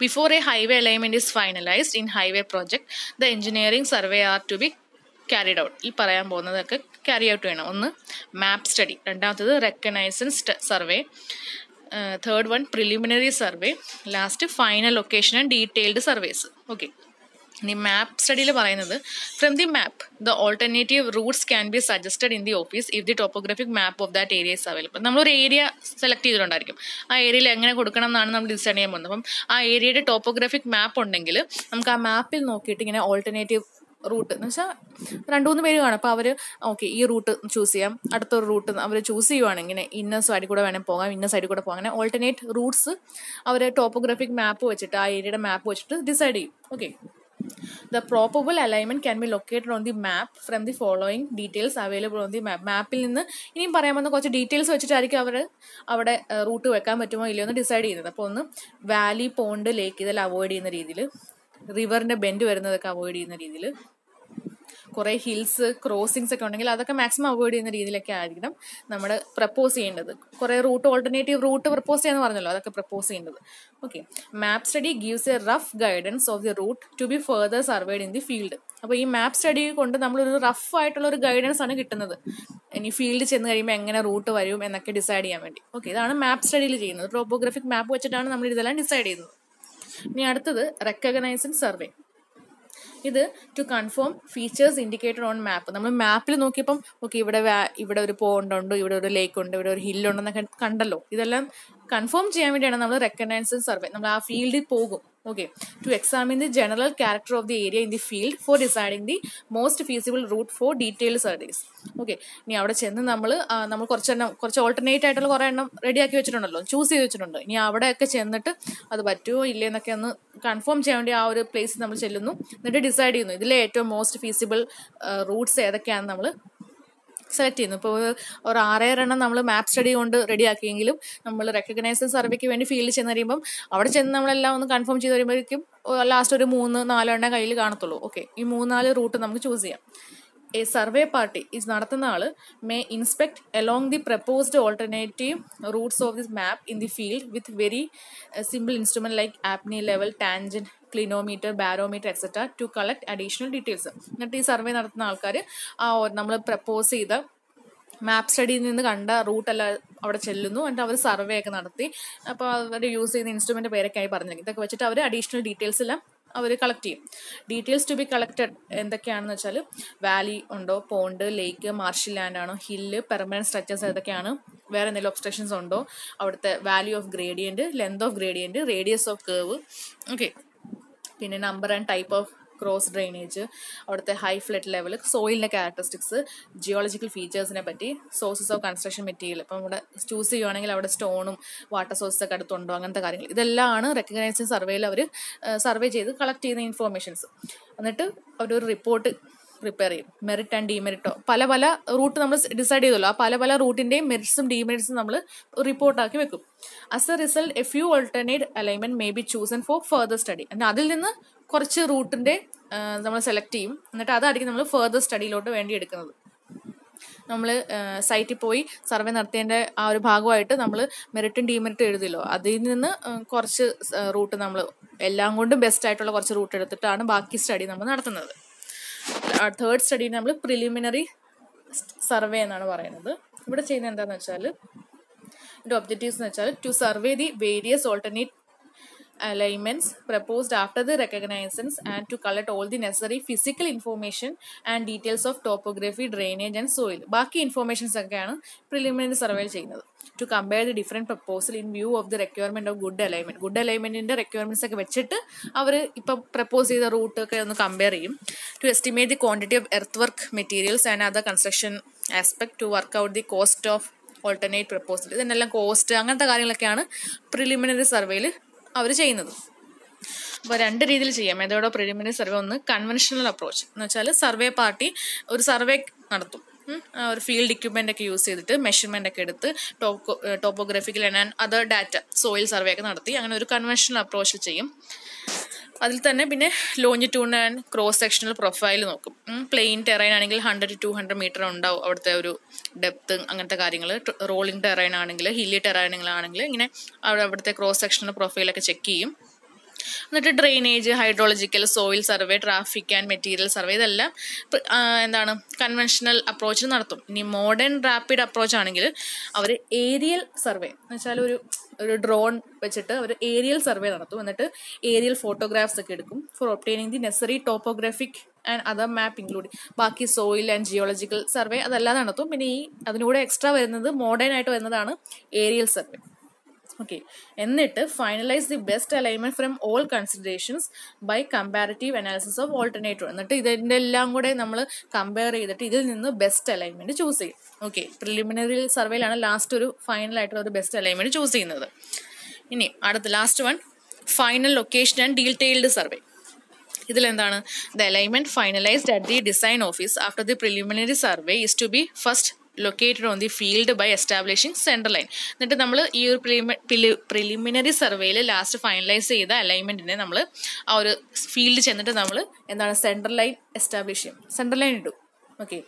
Before a highway alignment is finalised in highway project, the engineering survey are to be carried out. ഈ പറയാൻ പോകുന്നതൊക്കെ ക്യാരി ഔട്ട് ചെയ്യണം. ഒന്ന് മാപ്പ് സ്റ്റഡി, രണ്ടാമത്തത് reconnaissance survey, third one preliminary survey, last final location and detailed surveys. Okay, ഇനി മാപ്പ് സ്റ്റഡിയിൽ പറയുന്നത്, from the map the alternative Roots can be suggested in the office if the topographic map of that area is available. നമ്മളൊരു area select ചെയ്തിട്ടുണ്ടായിരിക്കും, ആ ഏരിയയിൽ എങ്ങനെ കൊടുക്കണം എന്നാണ് നമ്മൾ decide ചെയ്യാൻ പോകുന്നത്. അപ്പം ആ ഏരിയയുടെ ടോപ്പോഗ്രാഫിക് മാപ്പ് ഉണ്ടെങ്കിൽ നമുക്ക് ആ മാപ്പിൽ നോക്കിയിട്ട് ഇങ്ങനെ ഓൾട്ടർനേറ്റീവ് റൂട്ട് എന്ന് വെച്ചാൽ 2-3 പേര് കാണും. അപ്പോൾ അവർ ഓക്കെ ഈ റൂട്ട് ചൂസ് ചെയ്യാം, അടുത്തൊരു റൂട്ട് അവർ ചൂസ് ചെയ്യുവാണ്, ഇങ്ങനെ ഇന്ന സൈഡിൽ കൂടെ വേണേൽ പോകാം, ഇന്ന സൈഡിൽ കൂടെ പോകാം. അങ്ങനെ ഓൾട്ടർനേറ്റ് റൂട്ട്സ് അവർ ടോപ്പോഗ്രാഫിക് മാപ്പ് വെച്ചിട്ട്, ആ ഏരിയയുടെ മാപ്പ് വെച്ചിട്ട് ഡിസൈഡ് ചെയ്യും. Okay, the probable alignment can be located on the map from the following details available on the map. മാപ്പിൽ നിന്ന് ഇനിയും പറയാൻ വന്ന കുറച്ച് ഡീറ്റെയിൽസ് വെച്ചിട്ടായിരിക്കും അവർ അവിടെ റൂട്ട് വെക്കാൻ പറ്റുമോ ഇല്ലയോ എന്ന് ഡിസൈഡ് ചെയ്യുന്നത്. അപ്പോൾ ഒന്ന് വാലി, പോണ്ട്, ലേക്ക് ഇതെല്ലാം അവോയ്ഡ് ചെയ്യുന്ന രീതിയിൽ, റിവറിൻ്റെ ബെൻഡ് വരുന്നതൊക്കെ അവോയ്ഡ് ചെയ്യുന്ന രീതിയിൽ, കുറേ ഹിൽസ് ക്രോസിങ്സ് ഒക്കെ ഉണ്ടെങ്കിൽ അതൊക്കെ മാക്സിമം അവോയ്ഡ് ചെയ്യുന്ന രീതിയിലൊക്കെ ആയിരിക്കണം നമ്മൾ പ്രപ്പോസ് ചെയ്യേണ്ടത്. കുറേ റൂട്ട്, ഓൾട്ടർനേറ്റീവ് റൂട്ട് പ്രപ്പോസ് ചെയ്യാന്ന് പറഞ്ഞല്ലോ, അതൊക്കെ പ്രപ്പോസ് ചെയ്യേണ്ടത്. Okay, map study gives a rough guidance of the route to be further surveyed in the field. അപ്പോൾ ഈ മാപ്പ് സ്റ്റഡി കൊണ്ട് നമ്മളൊരു റഫ് ആയിട്ടുള്ള ഒരു ഗൈഡൻസ് ആണ് കിട്ടുന്നത്, ഇനി ഫീൽഡിൽ ചെന്ന് കഴിയുമ്പോൾ എങ്ങനെ റൂട്ട് വരും എന്നൊക്കെ ഡിസൈഡ് ചെയ്യാൻ വേണ്ടി. ഓക്കെ, ഇതാണ് മാപ്പ് സ്റ്റഡിയിൽ ചെയ്യുന്നത്. ടോപ്പോഗ്രാഫിക് മാപ്പ് വെച്ചിട്ടാണ് നമ്മൾ ഇതെല്ലാം ഡിസൈഡ് ചെയ്യുന്നത്. ഇനി അടുത്തത് റെക്കഗ്നൈസൻസ് സർവേ. ഇത് to confirm features indicated on map. നമ്മൾ മാപ്പിൽ നോക്കിയപ്പം ഓക്കെ ഇവിടെ ഒരു പോണ്ട് ഉണ്ട്, ഇവിടെ ഒരു ലേക്ക് ഉണ്ട്, ഇവിടെ ഒരു ഹില്ലുണ്ടെന്നൊക്കെ കണ്ടല്ലോ. ഇതെല്ലാം കൺഫേം ചെയ്യാൻ വേണ്ടിയാണ് നമ്മൾ റെക്കഗ്നൈസൻസ് സർവേ. നമ്മൾ ആ ഫീൽഡിൽ പോകും. Okay, to examine the general character of the area in the field for deciding the most feasible route for detailed surveys. Okay, ഇനി അവിടെ ചെന്ന് നമ്മൾ കുറച്ച് ഓൾട്ടർനേറ്റ് ആയിട്ടുള്ള കുറേ എണ്ണം റെഡിയാക്കി വെച്ചിട്ടുണ്ടല്ലോ, ചൂസ് ചെയ്ത് വെച്ചിട്ടുണ്ട്. ഇനി അവിടെയൊക്കെ ചെന്നിട്ട് അത് പറ്റുമോ ഇല്ലേ എന്നൊക്കെ ഒന്ന് കൺഫേം ചെയ്യാൻ വേണ്ടി ആ ഒരു പ്ലേസ് നമ്മൾ ചെല്ലുന്നു, എന്നിട്ട് ഡിസൈഡ് ചെയ്യുന്നു ഇതിലെ ഏറ്റവും മോസ്റ്റ് ഫീസിബിൾ റൂട്ട്സ് ഏതൊക്കെയാണെന്ന് നമ്മൾ സെലക്ട് ചെയ്യുന്നു. ഇപ്പോൾ ഒരു 6 എണ്ണം നമ്മൾ മാപ്പ് സ്റ്റഡി കൊണ്ട് റെഡിയാക്കിയെങ്കിലും നമ്മൾ റെക്കഗ്നൈസൻസ് സർവേക്ക് വേണ്ടി ഫീൽഡിൽ ചെന്ന് കഴിയുമ്പം അവിടെ ചെന്ന് നമ്മളെല്ലാം ഒന്ന് കൺഫേം ചെയ്ത് വരുമ്പോഴേക്കും ലാസ്റ്റ് ഒരു 3-4 എണ്ണം കയ്യിൽ കാണത്തുള്ളൂ. ഓക്കെ, ഈ 3-4 റൂട്ട് നമുക്ക് ചൂസ് ചെയ്യാം. എ സർവേ പാർട്ടി ഈസ് നടത്തുന്ന ആൾ may inspect along the proposed alternative routes of this map in the field with very simple instrument like Abney level, tangent, clinometer, barometer etcetera to collect additional details. എന്നിട്ട് ഈ survey നടത്തുന്ന ആൾക്കാർ നമ്മൾ propose ചെയ്ത മാപ്പ് സ്റ്റഡിയിൽ നിന്ന് കണ്ട റൂട്ടെല്ലാം അവിടെ ചെല്ലുന്നു, എന്നിട്ട് അവർ സർവേ ഒക്കെ നടത്തി. അപ്പോൾ അവർ യൂസ് ചെയ്യുന്ന ഇൻസ്ട്രുമെന്റ് പേരൊക്കെ ആയി പറഞ്ഞിരിക്കും. ഇതൊക്കെ വെച്ചിട്ട് അവർ അഡീഷണൽ ഡീറ്റെയിൽസ് എല്ലാം അവർ കളക്ട് ചെയ്യും. ഡീറ്റെയിൽസ് ടു ബി കളക്റ്റഡ് എന്തൊക്കെയാണെന്ന് വെച്ചാൽ വാലി ഉണ്ടോ, പോണ്ട്, ലേക്ക്, മാർഷൽ ലാൻഡ് ആണോ, ഹില്ല്, പെർമനന്റ് സ്ട്രക്ചേഴ്സ് ഏതൊക്കെയാണ്, വേറെ എന്തെങ്കിലും ഒബ്സ്ട്രക്ഷൻസ് ഉണ്ടോ, അവിടുത്തെ value of gradient, length of gradient, radius of curve, okay. പിന്നെ number and type of cross drainage, അവിടുത്തെ ഹൈ ഫ്ലഡ് ലെവൽ, സോയിലിൻ്റെ ക്യാരക്ടറിസ്റ്റിക്സ്, ജിയോളജിക്കൽ ഫീച്ചേഴ്സിനെ പറ്റി, സോഴ്സസ് ഓഫ് കൺസ്ട്രക്ഷൻ മെറ്റീരിയൽ. ഇപ്പം ഇവിടെ ചൂസ് ചെയ്യുവാണെങ്കിൽ അവിടെ സ്റ്റോണും വാട്ടർ സോഴ്സസ് ഒക്കെ അടുത്തുണ്ടോ, അങ്ങനത്തെ കാര്യങ്ങൾ. ഇതെല്ലാമാണ് റെക്കഗ്നൈസ്ഡ് സർവേയിൽ അവർ സർവേ ചെയ്ത് കളക്ട് ചെയ്യുന്ന ഇൻഫോർമേഷൻസ്. എന്നിട്ട് അവരൊരു റിപ്പോർട്ട് പ്രിപ്പയർ ചെയ്യും. മെറിറ്റ് ആൻഡ് ഡിമെറിറ്റോ പല പല റൂട്ട് നമ്മൾ ഡിസൈഡ് ചെയ്തല്ലോ, ആ പല പല റൂട്ടിൻ്റെയും മെറിറ്റ്സും ഡിമെറിറ്റ്സും നമ്മൾ റിപ്പോർട്ടാക്കി വെക്കും. As A result A few alternate alignment may be chosen four further study. എന്നാൽ അതിൽ നിന്ന് കുറച്ച് റൂട്ടിൻ്റെ നമ്മൾ സെലക്ട് ചെയ്യും. എന്നിട്ട് അതായിരിക്കും നമ്മൾ ഫർദർ സ്റ്റഡിയിലോട്ട് വേണ്ടി എടുക്കുന്നത്. നമ്മൾ സൈറ്റിൽ പോയി സർവേ നടത്തിയതിൻ്റെ ആ ഒരു ഭാഗമായിട്ട് നമ്മൾ മെറിറ്റും ഡിമെറിറ്റും എഴുതില്ലോ, അതിൽ നിന്ന് കുറച്ച് റൂട്ട് നമ്മൾ എല്ലാം കൊണ്ടും ബെസ്റ്റ് ആയിട്ടുള്ള കുറച്ച് റൂട്ട് എടുത്തിട്ടാണ് ബാക്കി സ്റ്റഡി നമ്മൾ നടത്തുന്നത്. തേർഡ് സ്റ്റഡി നമ്മൾ പ്രിലിമിനറി സർവേ എന്നാണ് പറയുന്നത്. ഇവിടെ ചെയ്യുന്നത് എന്താണെന്ന് വെച്ചാൽ, ഇതിൻ്റെ ഒബ്ജക്റ്റീവ്സ് എന്ന് വെച്ചാൽ to survey the various alternate alignments proposed after the reconnaissance and to collect all the necessary physical information and details of topography, drainage and soil. ബാക്കി ഇൻഫോർമേഷൻസ് ഒക്കെയാണ് പ്രിലിമിനറി സർവേയിൽ ചെയ്യുന്നത്. To compare the different proposal in view of the requirement of good alignment. Good അലൈൻമെന്റിന്റെ requirements ഒക്കെ വെച്ചിട്ട് അവർ ഇപ്പം propose ചെയ്ത root ഒക്കെ ഒന്ന് കമ്പയർ ചെയ്യും. To estimate the quantity of earth work materials and other construction aspect. To work out the cost of alternate proposal. ഇതിനെല്ലാം cost അങ്ങനത്തെ കാര്യങ്ങളൊക്കെയാണ് പ്രിലിമിനറി സർവേയിൽ അവർ ചെയ്യുന്നത്. അപ്പോൾ രണ്ട് രീതിയിൽ ചെയ്യാം മെത്തേഡ് ഓഫ് പ്രിലിമിനറി സർവേ. ഒന്ന് കൺവെൻഷണൽ അപ്രോച്ച് എന്ന് വെച്ചാൽ സർവേ പാർട്ടി ഒരു സർവേ നടത്തും. ഒരു ഫീൽഡ് എക്യുപ്മെൻ്റ് ഒക്കെ യൂസ് ചെയ്തിട്ട് മെഷർമെൻ്റ് ഒക്കെ എടുത്ത് topographical and other data soil survey ഒക്കെ നടത്തി അങ്ങനെ ഒരു കൺവെൻഷണൽ അപ്രോച്ചിൽ ചെയ്യും. അതിൽ തന്നെ പിന്നെ longitude and cross sectional profile നോക്കും. പ്ലെയിൻ ടെറൈൻ ആണെങ്കിൽ 100 to 200 മീറ്റർ ഉണ്ടാവും അവിടുത്തെ ഒരു ഡെപ്ത്, അങ്ങനത്തെ കാര്യങ്ങൾ. റോളിംഗ് ടെറൈൻ ആണെങ്കിൽ, ഹില്ലി ടെറൈനുകളാണെങ്കിൽ ഇങ്ങനെ അവിടുത്തെ ക്രോസ് സെക്ഷണൽ പ്രൊഫൈലൊക്കെ ചെക്ക് ചെയ്യും. എന്നിട്ട് drainage, hydrological, soil survey, traffic and material survey, ഇതെല്ലാം എന്താണ് കൺവെൻഷണൽ അപ്രോച്ച് നടത്തും. ഇനി മോഡേൺ റാപ്പിഡ് അപ്രോച്ച് ആണെങ്കിൽ അവർ ഏരിയൽ സർവേ എന്ന് വെച്ചാൽ ഒരു ഡ്രോൺ വെച്ചിട്ട് അവർ ഏരിയൽ സർവേ നടത്തും. എന്നിട്ട് ഏരിയൽ ഫോട്ടോഗ്രാഫ്സ് ഒക്കെ എടുക്കും for obtaining the necessary topographic and other map including. ബാക്കി സോയിൽ ആൻഡ് ജിയോളജിക്കൽ സർവേ അതെല്ലാം നടത്തും. പിന്നെ അതിനൂടെ എക്സ്ട്രാ വരുന്നത് മോഡേൺ ആയിട്ട് വരുന്നതാണ് ഏരിയൽ സർവേ. ഓക്കെ. എന്നിട്ട് finalise the best alignment from all considerations by comparative analysis of alternative. എന്നിട്ട് ഇതിൻ്റെ എല്ലാം കൂടെ നമ്മൾ കമ്പയർ ചെയ്തിട്ട് ഇതിൽ നിന്ന് ബെസ്റ്റ് അലൈൻമെന്റ് ചൂസ് ചെയ്യും. ഓക്കെ. പ്രിലിമിനറി സർവേയിലാണ് ലാസ്റ്റ് ഒരു ഫൈനൽ ആയിട്ടുള്ള ഒരു ബെസ്റ്റ് അലൈൻമെന്റ് ചൂസ് ചെയ്യുന്നത്. ഇനി അടുത്ത last one final location and detailed survey. ഇതിലെന്താണ് the alignment finalised at the design office after the preliminary survey is to be first located on the field by establishing center line. എന്നിട്ട് നമ്മൾ ഈ ഒരു preliminary സർവേയിൽ last finalise ചെയ്ത അലൈൻമെന്റിനെ നമ്മൾ ആ ഒരു ഫീൽഡ് ചെന്നിട്ട് നമ്മൾ എന്താണ് സെൻട്രൽ ലൈൻ എസ്റ്റാബ്ലിഷ് ചെയ്യും, സെൻട്രൽ ലൈൻ ഇടും. ഓക്കെ.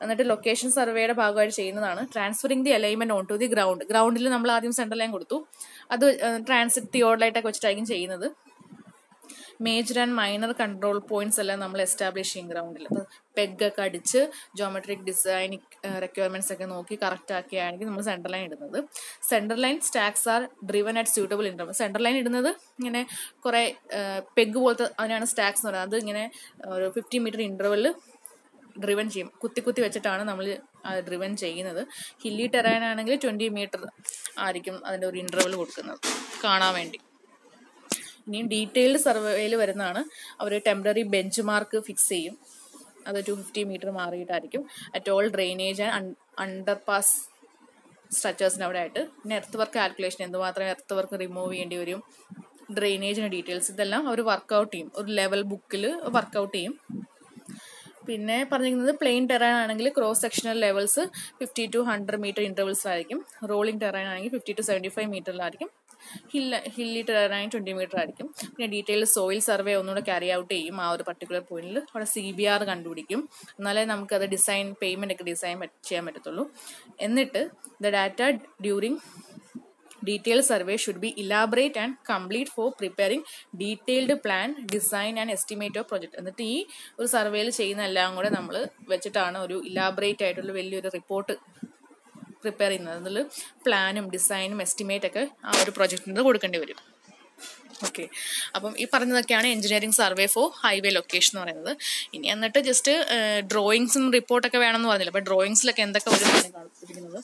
എന്നിട്ട് ലൊക്കേഷൻ സർവേയുടെ ഭാഗമായിട്ട് ചെയ്യുന്നതാണ് transferring the alignment on to the ground. ഗ്രൗണ്ടിൽ നമ്മൾ ആദ്യം സെൻട്രൽ ലൈൻ കൊടുത്തു, അത് ട്രാൻസിറ്റ് തിയോഡലൈറ്റൊക്കെ വെച്ചിട്ടായിരിക്കും ചെയ്യുന്നത്. Major and minor control points എല്ലാം നമ്മൾ എസ്റ്റാബ്ലിഷ് ചെയ്യും ഗ്രൗണ്ടിൽ. അപ്പോൾ പെഗൊക്കെ അടിച്ച് ജോമെട്രിക് ഡിസൈനിക് റിക്വയർമെന്റ്സ് ഒക്കെ നോക്കി കറക്റ്റ് ആക്കിയാണെങ്കിൽ നമ്മൾ സെൻട്രൽ ലൈൻ ഇടുന്നത്. Central line stakes are driven at suitable interval. Central line ഇടുന്നത് ഇങ്ങനെ കുറേ പെഗ് പോലത്തെ അതിനാണ് സ്റ്റാക്സ് എന്ന് പറയുന്നത്. അത് ഇങ്ങനെ ഒരു 50 മീറ്റർ ഇന്റർവെല്ലിൽ ഡ്രിവൻ ചെയ്യും. കുത്തി കുത്തി വെച്ചിട്ടാണ് നമ്മൾ ഡ്രിവൻ ചെയ്യുന്നത്. ഹില്ലി ടെറൈൻ ആണെങ്കിൽ 20 മീറ്റർ ആയിരിക്കും അതിൻ്റെ ഒരു ഇന്റർവെൽ കൊടുക്കുന്നത് കാണാൻ വേണ്ടി. ഇനി ഡീറ്റെയിൽഡ് സർവേയിൽ വരുന്നതാണ് അവർ ടെമ്പററി ബെഞ്ച് മാർക്ക് ഫിക്സ് ചെയ്യും. അത് 250 മീറ്റർ മാറിയിട്ടായിരിക്കും. At all drainage and underpass സ്ട്രക്ചേഴ്സിന് അവിടെ ആയിട്ട്. പിന്നെ എർത്ത് വർക്ക് കാൽക്കുലേഷൻ, എന്തുമാത്രം എർത്ത് വർക്ക് റിമൂവ് ചെയ്യേണ്ടി വരും, ഡ്രെയിനേജിൻ്റെ ഡീറ്റെയിൽസ്, ഇതെല്ലാം അവർ വർക്കൗട്ട് ചെയ്യും. ഒരു ലെവൽ ബുക്കിൽ വർക്കൗട്ട് ചെയ്യും. പിന്നെ പറഞ്ഞിരിക്കുന്നത് പ്ലെയിൻ ടെറൈൻ ആണെങ്കിൽ cross sectional levels 50 to 100 metre ഇന്റർവെൽസിലായിരിക്കും. റോളിംഗ് ടെറൈൻ ആണെങ്കിൽ 50 to 75 മീറ്ററിലായിരിക്കും ഹില്ലി ടെറൈൻ 20 മീറ്റർ ആയിരിക്കും. പിന്നെ ഡീറ്റെയിൽ സോയിൽ സർവേ ഒന്നുകൂടെ ക്യാരി ഔട്ട് ചെയ്യും ആ ഒരു പർട്ടിക്കുലർ പോയിന്റിൽ. അവിടെ CBR കണ്ടുപിടിക്കും, എന്നാലേ നമുക്കത് പേയ്മെന്റ് ഒക്കെ ഡിസൈൻ ചെയ്യാൻ പറ്റത്തുള്ളൂ. എന്നിട്ട് the data during detailed survey should be elaborate and complete for preparing detailed plan, design and estimate of project. എന്നിട്ട് ഈ ഒരു സർവേയിൽ ചെയ്യുന്ന എല്ലാം കൂടെ നമ്മൾ വെച്ചിട്ടാണ് ഒരു ഇലാബറേറ്റ് ആയിട്ടുള്ള വലിയൊരു റിപ്പോർട്ട് പ്രിപ്പയർ ചെയ്യുന്നത്. അതിൽ പ്ലാനും ഡിസൈനും എസ്റ്റിമേറ്റ് ഒക്കെ ആ ഒരു പ്രൊജക്റ്റിന് കൊടുക്കേണ്ടി വരും. ഓക്കെ, അപ്പം ഈ പറഞ്ഞതൊക്കെയാണ് engineering survey for highway location എന്ന് പറയുന്നത്. ഇനി എന്നിട്ട് ജസ്റ്റ് ഡ്രോയിങ്സും റിപ്പോർട്ടൊക്കെ വേണമെന്ന് പറഞ്ഞില്ല. അപ്പോൾ ഡ്രോയിങ്സിലൊക്കെ എന്തൊക്കെ വരുന്നതാണ് കാണിച്ചിരിക്കുന്നത്?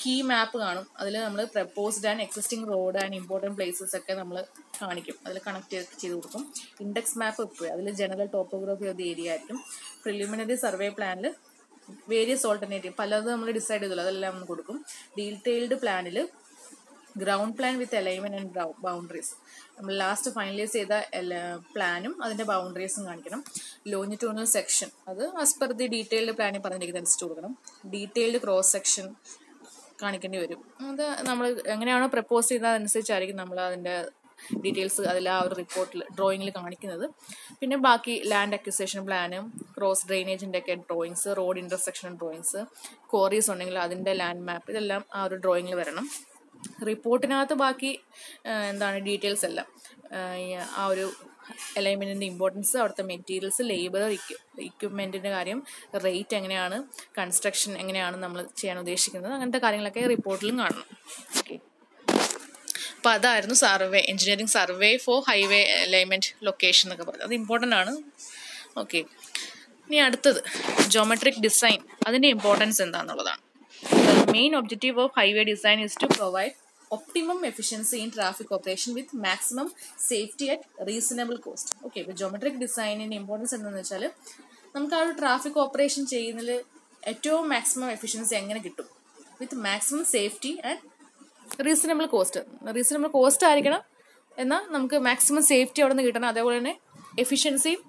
കീ മാപ്പ് കാണും, അതിൽ നമ്മൾ proposed and existing road and important places ഒക്കെ നമ്മൾ കാണിക്കും, അതിൽ കണക്ട് ചെയ്ത് കൊടുക്കും. ഇൻഡെക്സ് മാപ്പ് ഇപ്പോൾ അതിൽ general topography of the area ആയിരിക്കും. പ്രിലിമിനറി സർവേ പ്ലാനിൽ വേരിയസ് ഓൾട്ടർനേറ്റീവ് പലത് നമ്മൾ ഡിസൈഡ് ചെയ്തുള്ളൂ, അതെല്ലാം നമ്മൾ കൊടുക്കും. ഡീറ്റെയിൽഡ് പ്ലാനിൽ ground plan with alignment and boundaries, നമ്മൾ ലാസ്റ്റ് ഫൈനലൈസ് ചെയ്ത പ്ലാനും അതിൻ്റെ ബൗണ്ടറീസും കാണിക്കണം. ലോഞ്ചിറ്റ്യൂണൽ സെക്ഷൻ അത് ആസ് പെർ ദി ഡീറ്റെയിൽഡ് പ്ലാനിൽ പറഞ്ഞിരിക്കുന്നത് അനുസരിച്ച് കൊടുക്കണം. ഡീറ്റെയിൽഡ് ക്രോസ് സെക്ഷൻ കാണിക്കേണ്ടി വരും. അത് നമ്മൾ എങ്ങനെയാണോ പ്രപ്പോസ് ചെയ്തത് അതനുസരിച്ചായിരിക്കും നമ്മൾ അതിൻ്റെ ഡീറ്റെയിൽസ് അതിൽ ആ ഒരു റിപ്പോർട്ടിൽ ഡ്രോയിങ്ങിൽ കാണിക്കുന്നത്. പിന്നെ ബാക്കി ലാൻഡ് അക്വിസിഷൻ പ്ലാനും ക്രോസ് ഡ്രെയിനേജിൻ്റെ ഒക്കെ drawings, road intersection drawings, quarries ഉണ്ടെങ്കിൽ അതിൻ്റെ ലാൻഡ് മാപ്പ്, ഇതെല്ലാം ആ ഒരു ഡ്രോയിങ്ങിൽ വരണം. റിപ്പോർട്ടിനകത്ത് ബാക്കി ഡീറ്റെയിൽസ് എല്ലാം ആ ഒരു അലൈൻമെൻറ്റിൻ്റെ ഇമ്പോർട്ടൻസ്, അവിടുത്തെ മെറ്റീരിയൽസ്, ലേബർ, ഇക്വിപ്മെൻറ്റിൻ്റെ കാര്യം, റേറ്റ് എങ്ങനെയാണ്, കൺസ്ട്രക്ഷൻ എങ്ങനെയാണ് നമ്മൾ ചെയ്യാൻ ഉദ്ദേശിക്കുന്നത്, അങ്ങനത്തെ കാര്യങ്ങളൊക്കെ റിപ്പോർട്ടിലും കാണണം. ഓക്കെ, അപ്പോൾ അതായിരുന്നു engineering survey for highway alignment location എന്നൊക്കെ പറഞ്ഞത്. അത് ഇമ്പോർട്ടൻ്റ് ആണ്. ഓക്കെ, ഇനി അടുത്തത് ജോമെട്രിക് ഡിസൈൻ, അതിൻ്റെ ഇമ്പോർട്ടൻസ് എന്താണെന്നുള്ളതാണ്. The main objective of highway design is to provide optimum efficiency in traffic operation with maximum safety at reasonable cost. Okay, ഇപ്പോൾ geometric ഡിസൈനിൻ്റെ importance എന്താണെന്ന് വെച്ചാൽ നമുക്ക് ആ ഒരു ട്രാഫിക് ഓപ്പറേഷൻ ചെയ്യുന്നതിൽ ഏറ്റവും മാക്സിമം എഫിഷ്യൻസി എങ്ങനെ കിട്ടും, വിത്ത് maximum safety and reasonable cost. Reasonable cost ആയിരിക്കണം, എന്നാൽ നമുക്ക് മാക്സിമം സേഫ്റ്റി അവിടെ നിന്ന് കിട്ടണം, അതേപോലെ തന്നെ എഫിഷ്യൻസിയും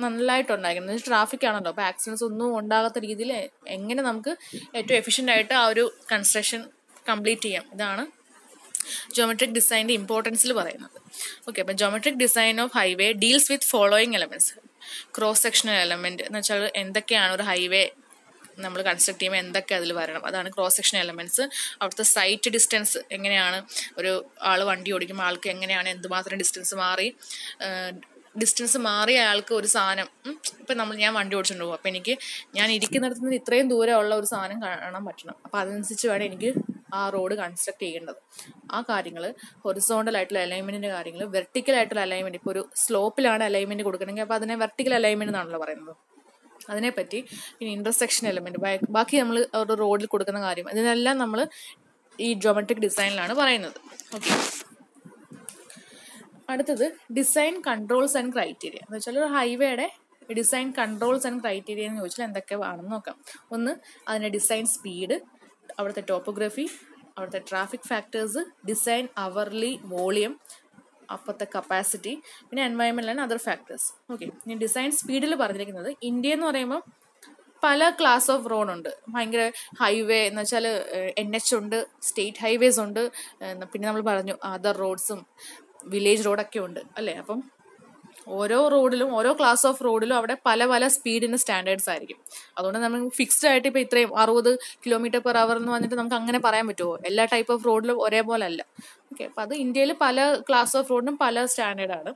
നല്ലതായിട്ടുണ്ടായിരിക്കണം. ട്രാഫിക് ആണല്ലോ, അപ്പോൾ ആക്സിഡൻസ് ഒന്നും ഉണ്ടാകാത്ത രീതിയിൽ എങ്ങനെ നമുക്ക് ഏറ്റവും എഫിഷ്യൻ്റ് ആയിട്ട് ആ ഒരു കൺസ്ട്രക്ഷൻ കംപ്ലീറ്റ് ചെയ്യാം, ഇതാണ് ജോമെട്രിക് ഡിസൈനിൻ്റെ ഇമ്പോർട്ടൻസിൽ പറയുന്നത്. ഓക്കെ, അപ്പം geometric design of highway deals with following elements. Cross sectional element എന്ന് വെച്ചാൽ എന്തൊക്കെയാണ് ഒരു ഹൈവേ നമ്മൾ കൺസ്ട്രക്ട് ചെയ്യുമ്പോൾ എന്തൊക്കെ അതിൽ വരണം, അതാണ് ക്രോസ് സെക്ഷൻ എലമെൻറ്റ്സ്. അവിടുത്തെ സൈറ്റ് ഡിസ്റ്റൻസ് എങ്ങനെയാണ്, ഒരു ആൾ വണ്ടി ഓടിക്കുമ്പോൾ ആൾക്ക് എങ്ങനെയാണ് എന്തുമാത്രം ഡിസ്റ്റൻസ് മാറിയ ആൾക്ക് ഒരു സാധനം, ഇപ്പം ഞാൻ വണ്ടി ഓടിച്ചുകൊണ്ട് പോകും, അപ്പം എനിക്ക് ഞാൻ ഇരിക്കുന്നിടത്ത് നിന്ന് ഇത്രയും ദൂരമുള്ള ഒരു സാധനം കാണാൻ പറ്റണം. അപ്പോൾ അതനുസരിച്ച് വേണം എനിക്ക് ആ റോഡ് കൺസ്ട്രക്ട് ചെയ്യേണ്ടത്. ആ കാര്യങ്ങൾ, ഹൊറിസോണ്ടൽ ആയിട്ടുള്ള അലൈൻമെൻറ്റിൻ്റെ കാര്യങ്ങൾ, വെർട്ടിക്കൽ ആയിട്ടുള്ള അലൈൻമെൻറ്റ്, ഇപ്പോൾ ഒരു സ്ലോപ്പിലാണ് അലൈൻമെൻറ്റ് കൊടുക്കണമെങ്കിൽ അപ്പോൾ അതിനെ വെർട്ടിക്കൽ അലൈൻമെൻറ്റ് എന്നാണല്ലോ പറയുന്നത്, അതിനെപ്പറ്റി. പിന്നെ ഇൻ്റർസെക്ഷൻ എലമെൻറ്റ്, ബാക്കി നമ്മൾ ഒരു റോഡിൽ കൊടുക്കുന്ന കാര്യം, ഇതിനെല്ലാം നമ്മൾ ഈ ജോമെട്രിക് ഡിസൈനിലാണ് പറയുന്നത്. ഓക്കെ, അടുത്തത് ഡിസൈൻ കൺട്രോൾസ് ആൻഡ് ക്രൈറ്റീരിയ എന്ന് വെച്ചാൽ ഒരു ഹൈവേയുടെ ഡിസൈൻ കൺട്രോൾസ് ആൻഡ് ക്രൈറ്റീരിയ എന്ന് ചോദിച്ചാൽ എന്തൊക്കെ ആണെന്ന് നോക്കാം. ഒന്ന്, അതിൻ്റെ ഡിസൈൻ സ്പീഡ്, അവിടുത്തെ ടോപ്പോഗ്രഫി, അവിടുത്തെ traffic factors, design hourly volume, അപ്പോഴത്തെ കപ്പാസിറ്റി, പിന്നെ environmental and other factors. Okay, ഇനി ഡിസൈൻ സ്പീഡിൽ പറഞ്ഞിരിക്കുന്നത് ഇന്ത്യ എന്ന് പറയുമ്പോൾ പല ക്ലാസ് ഓഫ് റോഡ് ഉണ്ട്. ഭയങ്കര ഹൈവേ എന്ന് വെച്ചാൽ NH ഉണ്ട്, സ്റ്റേറ്റ് ഹൈവേസ് ഉണ്ട്, പിന്നെ നമ്മൾ പറഞ്ഞു അതർ റോഡ്സും വില്ലേജ് റോഡൊക്കെ ഉണ്ട് അല്ലേ. അപ്പം ഓരോ റോഡിലും, ഓരോ ക്ലാസ് ഓഫ് റോഡിലും അവിടെ പല പല സ്പീഡിൻ്റെ സ്റ്റാൻഡേർഡ്സ് ആയിരിക്കും. അതുകൊണ്ട് നമ്മൾ ഫിക്സ്ഡ് ആയിട്ട് ഇപ്പോൾ ഇത്രയും 60 km/h എന്ന് പറഞ്ഞിട്ട് നമുക്ക് അങ്ങനെ പറയാൻ പറ്റുമോ? എല്ലാ ടൈപ്പ് ഓഫ് റോഡിലും ഒരേപോലെ അല്ല. ഓക്കെ, അപ്പോൾ അത് ഇന്ത്യയിൽ പല ക്ലാസ് ഓഫ് റോഡിനും പല സ്റ്റാൻഡേർഡാണ്.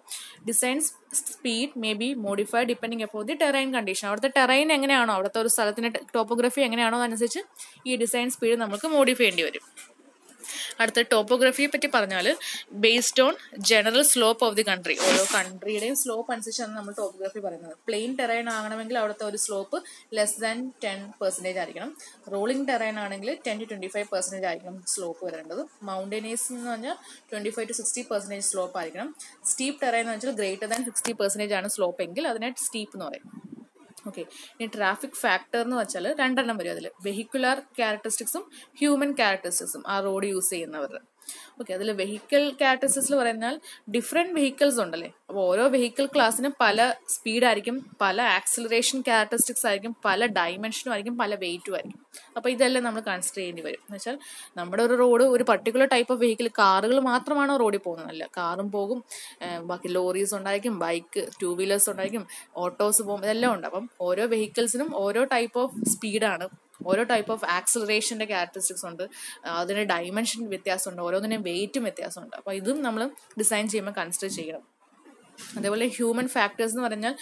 Design speed may be modified depending upon the terrain condition. അവിടുത്തെ ടെറൈൻ എങ്ങനെയാണോ, അവിടുത്തെ ഒരു സ്ഥലത്തിൻ്റെ ടോപ്പോഗ്രഫി എങ്ങനെയാണോ അതനുസരിച്ച് ഈ ഡിസൈൻ സ്പീഡ് നമുക്ക് മോഡിഫൈ ചെയ്യേണ്ടി വരും. അടുത്ത ടോപ്പോഗ്രഫിയെ പറ്റി പറഞ്ഞാൽ based on general slope of the country, ഓരോ കൺട്രിയുടെയും സ്ലോപ്പ് അനുസരിച്ചാണ് നമ്മൾ ടോപ്പോഗ്രഫി പറയുന്നത്. പ്ലെയിൻ ടെറൈൻ ആകണമെങ്കിൽ അവിടുത്തെ ഒരു സ്ലോപ്പ് <10% ആയിരിക്കണം. റോളിംഗ് ടെറൈൻ ആണെങ്കിൽ 10 to 25% ആയിരിക്കണം സ്ലോപ്പ് വരേണ്ടത്. മൗണ്ടനേഴ്സ് എന്ന് പറഞ്ഞാൽ 25 to 60% സ്ലോപ്പ് ആയിരിക്കണം. സ്റ്റീപ്പ് ടെറൈൻ എന്ന് വെച്ചാൽ <60% ആണ് സ്ലോപ്പ് എങ്കിൽ അതിനെ സ്റ്റീപ്പ് എന്ന് പറയും. ഓക്കെ, ഇനി ട്രാഫിക് ഫാക്ടർ എന്ന് വെച്ചാൽ 2 വരും. അതിൽ വെഹിക്കുലർ ക്യാരക്ടറിസ്റ്റിക്സും ഹ്യൂമൻ ക്യാരക്ടറിസ്റ്റിക്സും, ആ റോഡ് യൂസ് ചെയ്യുന്നവരുടെ. ഓക്കെ, അതിൽ വെഹിക്കിൾ ക്യാരക്ടറിസ്റ്റിക്സ് പറഞ്ഞാൽ ഡിഫറെൻറ്റ് വെഹിക്കിൾസ് ഉണ്ടല്ലേ. അപ്പോൾ ഓരോ വെഹിക്കിൾ ക്ലാസ്സിനും പല സ്പീഡായിരിക്കും, പല ആക്സിലറേഷൻ ക്യാരക്ടറിസ്റ്റിക്സ് ആയിരിക്കും, പല ഡയമെൻഷനും ആയിരിക്കും, പല വെയിറ്റും ആയിരിക്കും. അപ്പോൾ ഇതെല്ലാം നമ്മൾ കൺസിഡർ ചെയ്യേണ്ടി വരും. എന്ന് വെച്ചാൽ നമ്മുടെ ഒരു റോഡ് ഒരു പർട്ടിക്കുലർ ടൈപ്പ് ഓഫ് വെഹിക്കിൾ, കാറുകൾ മാത്രമാണോ റോഡിൽ പോകുന്നതല്ല, കാറും പോകും, ബാക്കി ലോറീസ് ഉണ്ടായിരിക്കും, ബൈക്ക്, 2 വീലേഴ്സ് ഉണ്ടായിരിക്കും, ഓട്ടോസ് പോകും, ഇതെല്ലാം ഉണ്ട്. അപ്പം ഓരോ വെഹിക്കിൾസിനും ഓരോ ടൈപ്പ് ഓഫ് സ്പീഡാണ്, ഓരോ ടൈപ്പ് ഓഫ് ആക്സിലറേഷൻ്റെ ക്യാരക്ടറിസ്റ്റിക്സ് ഉണ്ട്, അതിന് ഡയമെൻഷൻ വ്യത്യാസമുണ്ട്, ഓരോന്നിനും വെയിറ്റും വ്യത്യാസമുണ്ട്. അപ്പോൾ ഇതും നമ്മൾ ഡിസൈൻ ചെയ്യുമ്പോൾ കൺസിഡർ ചെയ്യണം. അതേപോലെ ഹ്യൂമൻ ഫാക്ടേഴ്സ് എന്ന് പറഞ്ഞാൽ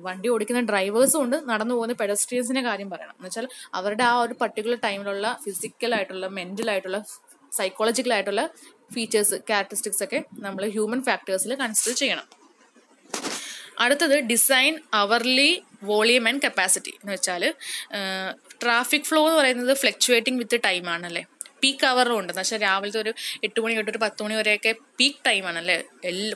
വണ്ടി ഓടിക്കുന്ന ഡ്രൈവേഴ്സും ഉണ്ട്, നടന്നു പോകുന്ന പെഡസ്ട്രിയൻസിൻ്റെ കാര്യം പറയണം. എന്ന് വെച്ചാൽ അവരുടെ ആ ഒരു പർട്ടിക്കുലർ ടൈമിലുള്ള ഫിസിക്കലായിട്ടുള്ള, മെൻ്റലായിട്ടുള്ള, സൈക്കോളജിക്കലായിട്ടുള്ള ഫീച്ചേഴ്സ്, ക്യാരക്ടറിസ്റ്റിക്സ് ഒക്കെ നമ്മൾ ഹ്യൂമൻ ഫാക്ടേഴ്സിൽ കൺസിഡർ ചെയ്യണം. അടുത്തത് design hourly volume and capacity എന്ന് വെച്ചാൽ ട്രാഫിക് ഫ്ലോ എന്ന് പറയുന്നത് ഫ്ലക്ച്വേറ്റിംഗ് വിത്ത് ടൈം ആണല്ലേ. പീക്ക് അവറും ഉണ്ട്, എന്ന് വെച്ചാൽ രാവിലത്തെ ഒരു 8 മണി തൊട്ട് ഒരു 10 മണി വരെയൊക്കെ പീക്ക് ടൈമാണല്ലേ.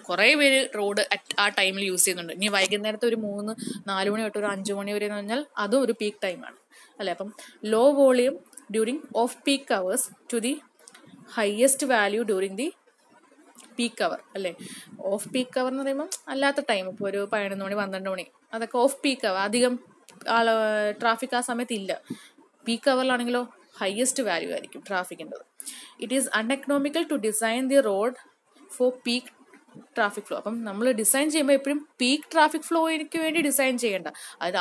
കുറേ പേര് റോഡ് ആ ടൈമിൽ യൂസ് ചെയ്യുന്നുണ്ട്. ഇനി വൈകുന്നേരത്തെ ഒരു 3-4 മണി തൊട്ട് ഒരു 5 മണി വരെ എന്ന് പറഞ്ഞാൽ അതും ഒരു പീക്ക് ടൈമാണ് അല്ലേ. അപ്പം low volume during off peak hours to the highest value during the peak hour അല്ലേ. ഓഫ് പീക്ക് അവർ എന്ന് പറയുമ്പം അല്ലാത്ത ടൈം, ഇപ്പോൾ ഒരു 11 മണി 12 മണി അതൊക്കെ ഓഫ് പീക്ക് അവർ, അധികം ട്രാഫിക് ആ സമയത്ത് ഇല്ല. പീക്ക് അവറിലാണെങ്കിലോ ഹയസ്റ്റ് വാല്യൂ ആയിരിക്കും ട്രാഫിക്കിൻ്റെത്. It is uneconomical to design the road for peak traffic flow. അപ്പം നമ്മൾ ഡിസൈൻ ചെയ്യുമ്പോൾ എപ്പോഴും പീക്ക് ട്രാഫിക് ഫ്ലോയ്ക്ക് വേണ്ടി ഡിസൈൻ ചെയ്യേണ്ട.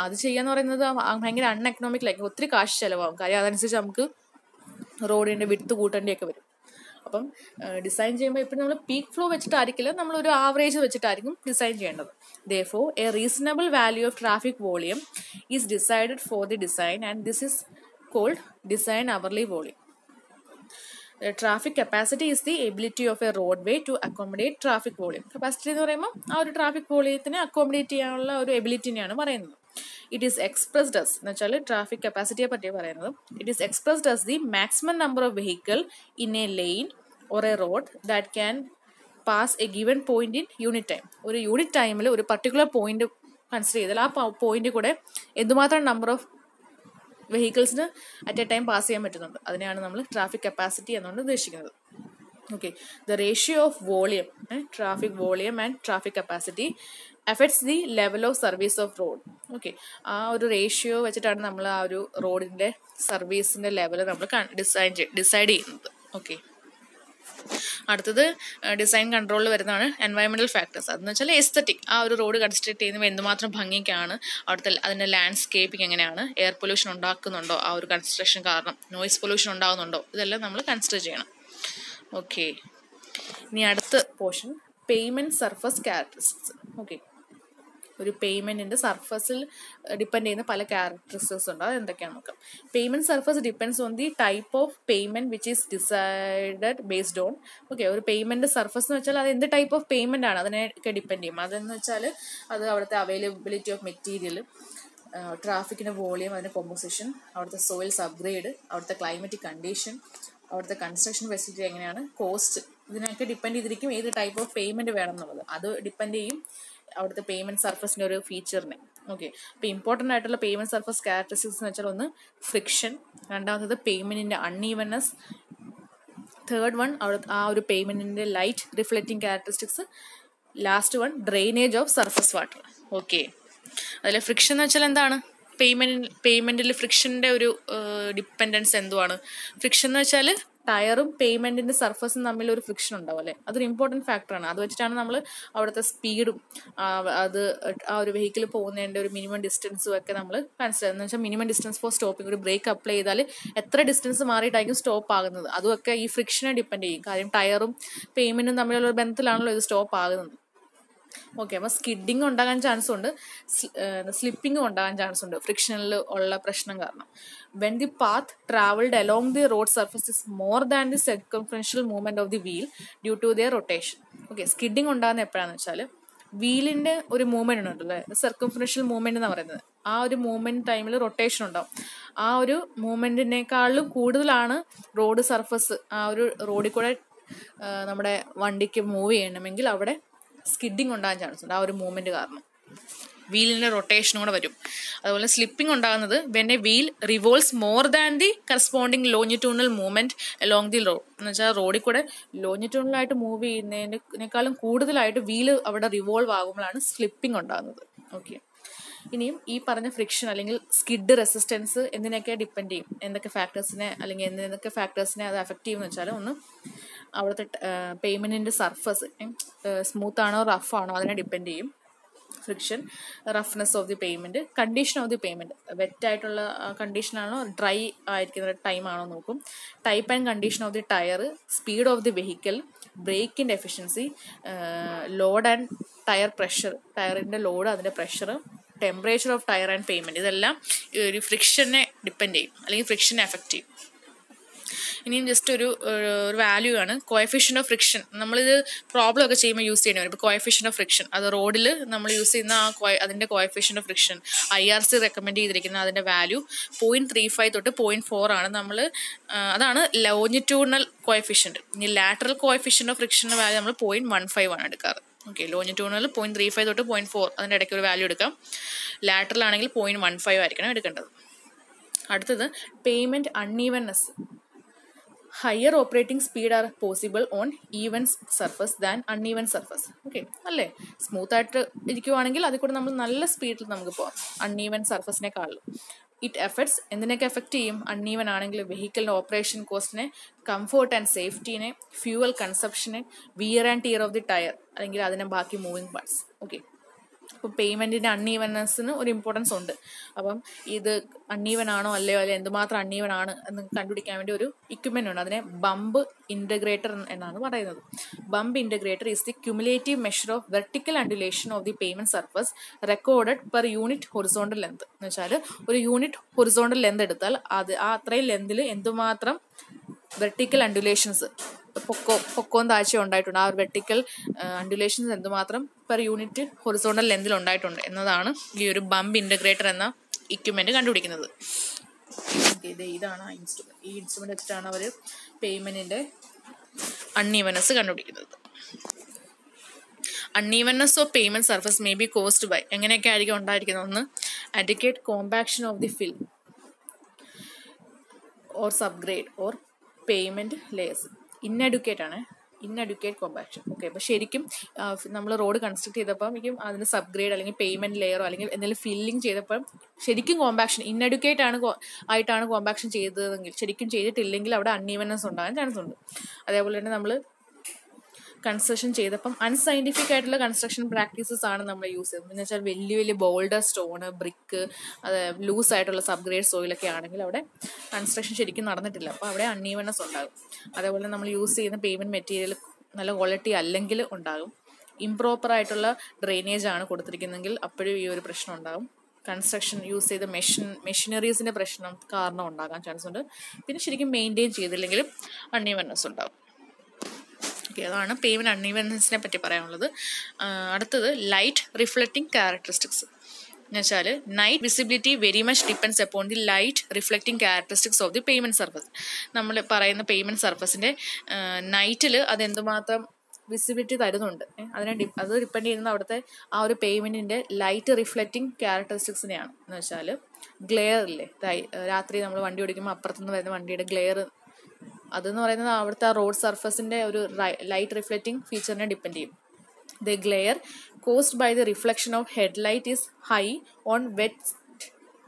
അത് ചെയ്യാന്ന് പറയുന്നത് ഭയങ്കര അൺഎക്കണോമിക്കലായിരിക്കും, ഒത്തിരി കാശ് ചിലവാകും. കാര്യം അതനുസരിച്ച് നമുക്ക് റോഡിൻ്റെ വിഡ്ത്ത് കൂട്ടേണ്ടിയൊക്കെ വരും. അപ്പം ഡിസൈൻ ചെയ്യുമ്പോൾ എപ്പോഴും നമ്മൾ പീക്ക് ഫ്ലോ വെച്ചിട്ടായിരിക്കില്ല, നമ്മളൊരു ആവറേജ് വെച്ചിട്ടായിരിക്കും ഡിസൈൻ ചെയ്യേണ്ടത്. Therefore, a reasonable value of traffic volume is decided for the design and this is called design hourly volume. Traffic capacity is the ability of a roadway to accommodate traffic volume. Capacity എന്ന് പറയുമ്പോൾ ആ ഒരു traffic വോളിയത്തിനെ accommodate ചെയ്യാനുള്ള ഒരു എബിലിറ്റിനെയാണ് പറയുന്നത്. It is expressed as എന്ന് വെച്ചാൽ traffic കപ്പാസിറ്റിയെ പറ്റിയാണ് പറയുന്നത്. It is expressed as the maximum number of vehicle in a lane or a road that can pass a given point in unit time. ഒരു unit ടൈമിൽ ഒരു പർട്ടിക്കുലർ പോയിന്റ് കൺസിഡർ ചെയ്താൽ ആ point കൂടെ എന്തുമാത്രം നമ്പർ ഓഫ് വെഹിക്കിൾസിന് at a time pass ചെയ്യാൻ പറ്റുന്നുണ്ട്, അതിനെയാണ് നമ്മൾ ട്രാഫിക് കപ്പാസിറ്റി എന്നുകൊണ്ട് ഉദ്ദേശിക്കുന്നത്. Okay, the ratio of volume, traffic volume and traffic capacity affects the level of service of road. Okay, ആ ഒരു റേഷ്യോ വെച്ചിട്ടാണ് നമ്മൾ ആ ഒരു റോഡിൻ്റെ സർവീസിൻ്റെ ലെവൽ നമ്മൾ ഡിസൈഡ് ചെയ്യുന്നത്. ഓക്കെ, അടുത്തത് ഡിസൈൻ കൺട്രോളിൽ വരുന്നതാണ് എൻവയറമെന്റൽ ഫാക്ടേഴ്സ്. അതെന്ന് വെച്ചാൽ എസ്തറ്റിക്, ആ ഒരു റോഡ് കൺസ്ട്രക്ട് ചെയ്യുമ്പോൾ എന്തുമാത്രം ഭംഗിക്കാണ്, അവിടുത്തെ അതിൻ്റെ ലാൻഡ്സ്കേപ്പിംഗ് എങ്ങനെയാണ്, എയർ പൊല്യൂഷൻ ഉണ്ടാക്കുന്നുണ്ടോ ആ ഒരു കൺസ്ട്രക്ഷൻ കാരണം, നോയിസ് പൊല്യൂഷൻ ഉണ്ടാകുന്നുണ്ടോ, ഇതെല്ലാം നമ്മൾ കൺസിഡർ ചെയ്യണം. ഓക്കെ, ഇനി അടുത്ത portion payment surface characteristics. Okay, ഒരു പേയ്മെന്റിന്റെ സർഫസിൽ ഡിപ്പെൻഡ് ചെയ്യുന്ന പല ക്യാരക്ടറിസ്റ്റിക്സ് ഉണ്ട്, അത് എന്തൊക്കെയാണെന്ന് നോക്കാം. Payment surface depends on the type of payment which is decided based on. Okay, ഒരു പേയ്മെന്റ് സർഫസ് എന്ന് വെച്ചാൽ അത് എന്ത് ടൈപ്പ് ഓഫ് പേയ്മെന്റ് ആണ് അതിനൊക്കെ ഡിപ്പെൻഡ് ചെയ്യും. അതെന്ന് വെച്ചാൽ അത് അവിടുത്തെ അവൈലബിലിറ്റി ഓഫ് മെറ്റീരിയൽ, ട്രാഫിക്കിന്റെ വോളിയം, അതിന്റെ കോമ്പോസിഷൻ, അവിടുത്തെ സോയിൽസ് അപ്ഗ്രേഡ്, അവിടുത്തെ ക്ലൈമറ്റിക് കണ്ടീഷൻ, അവിടുത്തെ കൺസ്ട്രക്ഷൻ ഫെസിലിറ്റി എങ്ങനെയാണ്, കോസ്റ്റ്, ഇതിനൊക്കെ ഡിപ്പെൻഡ് ചെയ്തിരിക്കും ഏത് ടൈപ്പ് ഓഫ് പേയ്മെന്റ് വേണം എന്നുള്ളത്. അത് ഡിപ്പെൻഡ് ചെയ്യും അവിടുത്തെ പേയ്മെന്റ് സർഫസിന്റെ ഒരു ഫീച്ചറിനെ. ഓക്കെ, അപ്പോൾ ഇമ്പോർട്ടൻ്റ് ആയിട്ടുള്ള പേയ്മെന്റ് സർഫസ് ക്യാരക്ടറിസ്റ്റിക്സ് എന്ന് വെച്ചാൽ ഒന്ന് ഫ്രിക്ഷൻ, രണ്ടാമത്തത് പേയ്മെന്റിന്റെ അൺഈവൻനെസ്, തേർഡ് വൺ ആ ഒരു പേയ്മെന്റിന്റെ light reflecting characteristics, last one drainage of surface water. Okay, അതിൽ ഫ്രിക്ഷൻ എന്ന് വെച്ചാൽ എന്താണ്, പേയ്മെന്റിൽ ഫ്രിക്ഷന്റെ ഒരു ഡിപ്പെൻഡൻസ് എന്തുവാണ്. ഫ്രിക്ഷൻ എന്ന് വെച്ചാൽ ടയറും പേയ്മെന്റിന്റെ സർഫസും തമ്മിൽ ഒരു ഫ്രിക്ഷൻ ഉണ്ടാവും അല്ലേ, അതൊരു ഇമ്പോർട്ടൻറ്റ് ഫാക്ടറാണ്. അത് വെച്ചിട്ടാണ് നമ്മൾ അവിടുത്തെ സ്പീഡും അത് ആ ഒരു വെഹിക്കിൾ പോകുന്നതിൻ്റെ ഒരു മിനിമം ഡിസ്റ്റൻസും ഒക്കെ നമ്മൾ കൺസിഡർ എന്ന് വെച്ചാൽ മിനിമം ഡിസ്റ്റൻസ് ഫോർ സ്റ്റോപ്പിംഗ്, ഒരു ബ്രേക്ക് അപ്ലൈ ചെയ്താൽ എത്ര ഡിസ്റ്റൻസ് മാറിയിട്ടായിരിക്കും സ്റ്റോപ്പ് ആകുന്നത്, അതുമൊക്കെ ഈ ഫ്രിക്ഷനെ ഡിപ്പെൻഡ് ചെയ്യും. കാര്യം ടയറും പേയ്മെന്റും തമ്മിലുള്ള ഒരു ബന്ധത്തിലാണല്ലോ ഇത് സ്റ്റോപ്പ് ആകുന്നത്. ഓക്കെ, അപ്പോൾ സ്കിഡിങ് ഉണ്ടാകാൻ ചാൻസ് ഉണ്ട്, സ്ലിപ്പിങ്ങും ഉണ്ടാകാൻ ചാൻസ് ഉണ്ട് ഫ്രിക്ഷനിൽ ഉള്ള പ്രശ്നം കാരണം. When the path travelled along the road surface is more than the circumferential movement of the wheel due to their rotation. Okay, skidding ഉണ്ടാകുന്ന എപ്പോഴാണെന്ന് വെച്ചാൽ വീലിന്റെ ഒരു മൂവ്മെന്റ് ഉണ്ടല്ലോ, സർക്കംഫറൻഷ്യൽ മൂവ്മെന്റ് എന്ന് പറയുന്നത്, ആ ഒരു മൂവ്മെന്റ് ടൈമിൽ റൊട്ടേഷൻ ഉണ്ടാവും. ആ ഒരു മൂവ്മെന്റിനേക്കാളും കൂടുതലാണ് റോഡ് സർഫസ്, ആ ഒരു റോഡിൽ കൂടെ നമ്മുടെ വണ്ടിക്ക് മൂവ് ചെയ്യണമെങ്കിൽ അവിടെ സ്കിഡിങ് ഉണ്ടാകാൻ ചാൻസ് ഉണ്ട് ആ ഒരു മൂവ്മെന്റ് കാരണം. വീലിൻ്റെ റൊട്ടേഷനും കൂടെ വരും. അതുപോലെ സ്ലിപ്പിംഗ് ഉണ്ടാകുന്നത് when A wheel revolves more than the corresponding longitudinal movement along the road. എന്ന് വെച്ചാൽ റോഡിൽ കൂടെ ലോഞ്ചിറ്റ്യൂണലായിട്ട് മൂവ് ചെയ്യുന്നതിനേക്കാളും കൂടുതലായിട്ട് വീല് അവിടെ റിവോൾവ് ആകുമ്പോഴാണ് സ്ലിപ്പിംഗ് ഉണ്ടാകുന്നത്. ഓക്കെ, ഇനിയും ഈ പറഞ്ഞ ഫ്രിക്ഷൻ അല്ലെങ്കിൽ സ്കിഡ് റെസിസ്റ്റൻസ് എന്തിനൊക്കെ ഡിപ്പെൻഡ് ചെയ്യും, എന്തൊക്കെ ഫാക്ടേഴ്സിനെ അല്ലെങ്കിൽ എന്തൊക്കെ ഫാക്ടേഴ്സിനെ അത് എഫക്റ്റ് ചെയ്യുമെന്ന് വെച്ചാൽ, ഒന്ന് അവിടുത്തെ പേയ്മെൻറ്റിൻ്റെ സർഫസ് സ്മൂത്ത് ആണോ റഫ് ആണോ അതിനെ ഡിപ്പെൻഡ് ചെയ്യും. Friction, roughness of the pavement, condition of the pavement, വെറ്റായിട്ടുള്ള കണ്ടീഷനാണോ ഡ്രൈ ആയിരിക്കുന്ന ടൈമാണോ നോക്കും, type and condition of the tyre, speed of the vehicle, ബ്രേക്കിൻ്റെ efficiency, load and tyre pressure, ടയറിൻ്റെ ലോഡ് അതിൻ്റെ pressure, temperature of tyre and pavement, ഇതെല്ലാം ഒരു ഫ്രിക്ഷനെ ഡിപ്പെൻഡ് ചെയ്യും അല്ലെങ്കിൽ ഫ്രിക്ഷനെ എഫക്റ്റ് ചെയ്യും. ഇനിയും ജസ്റ്റ് ഒരു വാല്യൂ ആണ് കോഎഫിഷ്യൻ്റ് ഓഫ് ഫ്രിക്ഷൻ. നമ്മളിത് പ്രോബ്ലം ഒക്കെ ചെയ്യുമ്പോൾ യൂസ് ചെയ്യേണ്ടി വരും. ഇപ്പോൾ കോഎഫിഷ്യൻ്റ് ഓഫ് ഫ്രിക്ഷൻ അത് റോഡിൽ നമ്മൾ യൂസ് ചെയ്യുന്ന അതിൻ്റെ coefficient of friction IRC recommend ചെയ്തിരിക്കുന്ന അതിൻ്റെ വാല്യൂ 0.35 തൊട്ട് 0.4 ആണ്. അതാണ് ലോഞ്ചിറ്റ്യൂണൽ കോഎഫിഷ്യൻ്റ്. ഇനി ലാറ്ററൽ കോഎഫിഷ്യൻ്റ് ഓഫ് ഫ്രിക്ഷൻ്റെ വാല്യൂ നമ്മൾ 0.15 ആണ് എടുക്കാറ്. ഓക്കെ, ലോഞ്ചിറ്റ്യൂണൽ 0.35 തൊട്ട് 0.4 അതിൻ്റെ ഇടയ്ക്ക് ഒരു വാല്യൂ എടുക്കാം. ലാറ്ററൽ ആണെങ്കിൽ 0.15 ആയിരിക്കണം എടുക്കേണ്ടത്. അടുത്തത് pavement unevenness. Higher operating speed are possible on even surface than uneven surface. Okay അല്ലേ, സ്മൂത്തായിട്ട് ഇരിക്കുവാണെങ്കിൽ അതിൽ കൂടെ നമ്മൾ നല്ല സ്പീഡിൽ നമുക്ക് പോകാം അൺഈവൻ സർഫസിനെക്കാളും. ഇറ്റ് എഫക്ട്സ് എന്തിനൊക്കെ എഫക്റ്റ് ചെയ്യും? അൺഈവൻ ആണെങ്കിൽ വെഹിക്കിളിൻ്റെ ഓപ്പറേഷൻ കോസ്റ്റിനെ, കംഫോർട്ട് ആൻഡ് സേഫ്റ്റീനെ, ഫ്യൂവൽ കൺസപ്ഷനെ, wear and tear of the tyre അല്ലെങ്കിൽ അതിനെ ബാക്കി മൂവിങ് പാർട്സ്. ഓക്കെ, അപ്പോൾ പേയ്മെൻറ്റിൻ്റെ അൺഈവൻനെസ്സിന് ഒരു ഇമ്പോർട്ടൻസ് ഉണ്ട്. അപ്പം ഇത് അൺഈവൻ ആണോ അല്ലയോ അല്ലെങ്കിൽ എന്തുമാത്രം അൺഈവൻ ആണ് എന്ന് കണ്ടുപിടിക്കാൻ വേണ്ടി ഒരു ഇക്വിപ്മെൻ്റ് ഉണ്ട്. അതിനെ ബംപ് ഇൻ്റഗ്രേറ്റർ എന്നാണ് പറയുന്നത്. Bump integrator is the cumulative measure of vertical undulation of the pavement surface recorded per unit horizontal length. എന്ന് വെച്ചാൽ ഒരു യൂണിറ്റ് ഹൊറിസോണ്ടൽ ലെന്ത് എടുത്താൽ അത്രയും ലെന്തിൽ എന്തുമാത്രം വെർട്ടിക്കൽ അൻഡുലേഷൻസ് പൊക്കവും താഴ്ചയും ഉണ്ടായിട്ടുണ്ട്, ആ ഒരു വെർട്ടിക്കൽ അൻഡുലേഷൻസ് എന്തുമാത്രം പെർ യൂണിറ്റ് ഹൊറിസോണ്ടൽ ലെന്തിൽ ഉണ്ടായിട്ടുണ്ട് എന്നതാണ് ഈ ഒരു ബംപ് ഇൻ്റഗ്രേറ്റർ എന്ന ഇക്വിപ്മെൻറ്റ് കണ്ടുപിടിക്കുന്നത്. ഇതാണ് ആ ഇൻസ്ട്രുമെൻറ്റ്. ഈ ഇൻസ്ട്രുമെൻറ്റ് വെച്ചിട്ടാണ് അവർ പേയ്മെൻറ്റിൻ്റെ അൺഈവൻനെസ് കണ്ടുപിടിക്കുന്നത്. Unevenness of pavement surface may be caused by എങ്ങനെയൊക്കെ ആയിരിക്കും ഉണ്ടായിരിക്കുന്നത്? ഒന്ന്, adequate compaction of the fill or subgrade or pavement layers. Inadequate compaction. Okay, അപ്പോൾ ശരിക്കും നമ്മൾ റോഡ് കൺസ്ട്രക്ട് ചെയ്തപ്പം അതിന് സബ്ഗ്രേഡ് അല്ലെങ്കിൽ പേയ്മെൻറ്റ് ലെയറോ അല്ലെങ്കിൽ എന്തെങ്കിലും ഫില്ലിങ് ചെയ്തപ്പം ശരിക്കും കോമ്പാക്ഷൻ ആയിട്ടാണ് കോമ്പാക്ഷൻ ചെയ്തതെങ്കിൽ, ശരിക്കും ചെയ്തിട്ടില്ലെങ്കിൽ അവിടെ അൺഈവൻനെസ് ഉണ്ടാകാൻ ചാൻസ് ഉണ്ട്. അതേപോലെ തന്നെ നമ്മൾ കൺസ്ട്രക്ഷൻ ചെയ്തപ്പം അൺസയൻറ്റിഫിക് ആയിട്ടുള്ള കൺസ്ട്രക്ഷൻ പ്രാക്ടീസസ് ആണ് നമ്മൾ യൂസ് ചെയ്യുന്നത്. എന്ന് വെച്ചാൽ വലിയ വലിയ ബോൾഡർ സ്റ്റോണ്, ബ്രിക്ക്, അത് ലൂസ് ആയിട്ടുള്ള സബ്ഗ്രേഡ് സോയിലൊക്കെ ആണെങ്കിൽ അവിടെ കൺസ്ട്രക്ഷൻ ശരിക്കും നടന്നിട്ടില്ല, അപ്പോൾ അവിടെ അൺഈവൻനെസ് ഉണ്ടാകും. അതേപോലെ നമ്മൾ യൂസ് ചെയ്യുന്ന പേയ്മെൻറ്റ് മെറ്റീരിയൽ നല്ല ക്വാളിറ്റി അല്ലെങ്കിൽ ഉണ്ടാകും. ഇംപ്രോപ്പറായിട്ടുള്ള ഡ്രെയിനേജ് ആണ് കൊടുത്തിരിക്കുന്നതെങ്കിൽ അപ്പോഴും ഈ ഒരു പ്രശ്നം ഉണ്ടാകും. കൺസ്ട്രക്ഷൻ യൂസ് ചെയ്ത മെഷീനറീസിൻ്റെ പ്രശ്നം കാരണം ഉണ്ടാകാൻ ചാൻസ് ഉണ്ട്. പിന്നെ ശരിക്കും മെയിൻറ്റെയിൻ ചെയ്തില്ലെങ്കിലും അൺഈവൻനെസ് ഉണ്ടാകും. ഓക്കെ, അതാണ് പേയ്മെൻറ്റ് അൺഈവൻനെസ്സിനെ പറ്റി പറയാനുള്ളത്. അടുത്തത് ലൈറ്റ് റിഫ്ലക്റ്റിംഗ് ക്യാരക്ടറിസ്റ്റിക്സ്. എന്ന് വെച്ചാൽ night visibility very much depends upon the light reflecting characteristics of the pavement surface. നമ്മൾ പറയുന്ന പേയ്മെൻറ്റ് സർഫസിൻ്റെ നൈറ്റിൽ അതെന്തുമാത്രം വിസിബിലിറ്റി തരുന്നുണ്ട്, അത് ഡിപ്പെൻഡ് ചെയ്യുന്നത് അവിടുത്തെ ആ ഒരു പേയ്മെൻറ്റിൻ്റെ ലൈറ്റ് റിഫ്ലക്റ്റിംഗ് ക്യാരക്ടറിസ്റ്റിക്സിനെയാണ്. എന്ന് വെച്ചാൽ ഗ്ലെയർ ഇല്ലേ, രാത്രി നമ്മൾ വണ്ടി ഓടിക്കുമ്പോൾ അപ്പുറത്തുനിന്ന് വരുന്ന വണ്ടിയുടെ ഗ്ലെയർ, അതെന്ന് പറയുന്നത് അവിടുത്തെ റോഡ് സർഫസിൻ്റെ ഒരു ലൈറ്റ് റിഫ്ലക്റ്റിംഗ് ഫീച്ചറിനെ ഡിപ്പെൻഡ് ചെയ്യും. The glare caused by the reflection of headlight is high on wet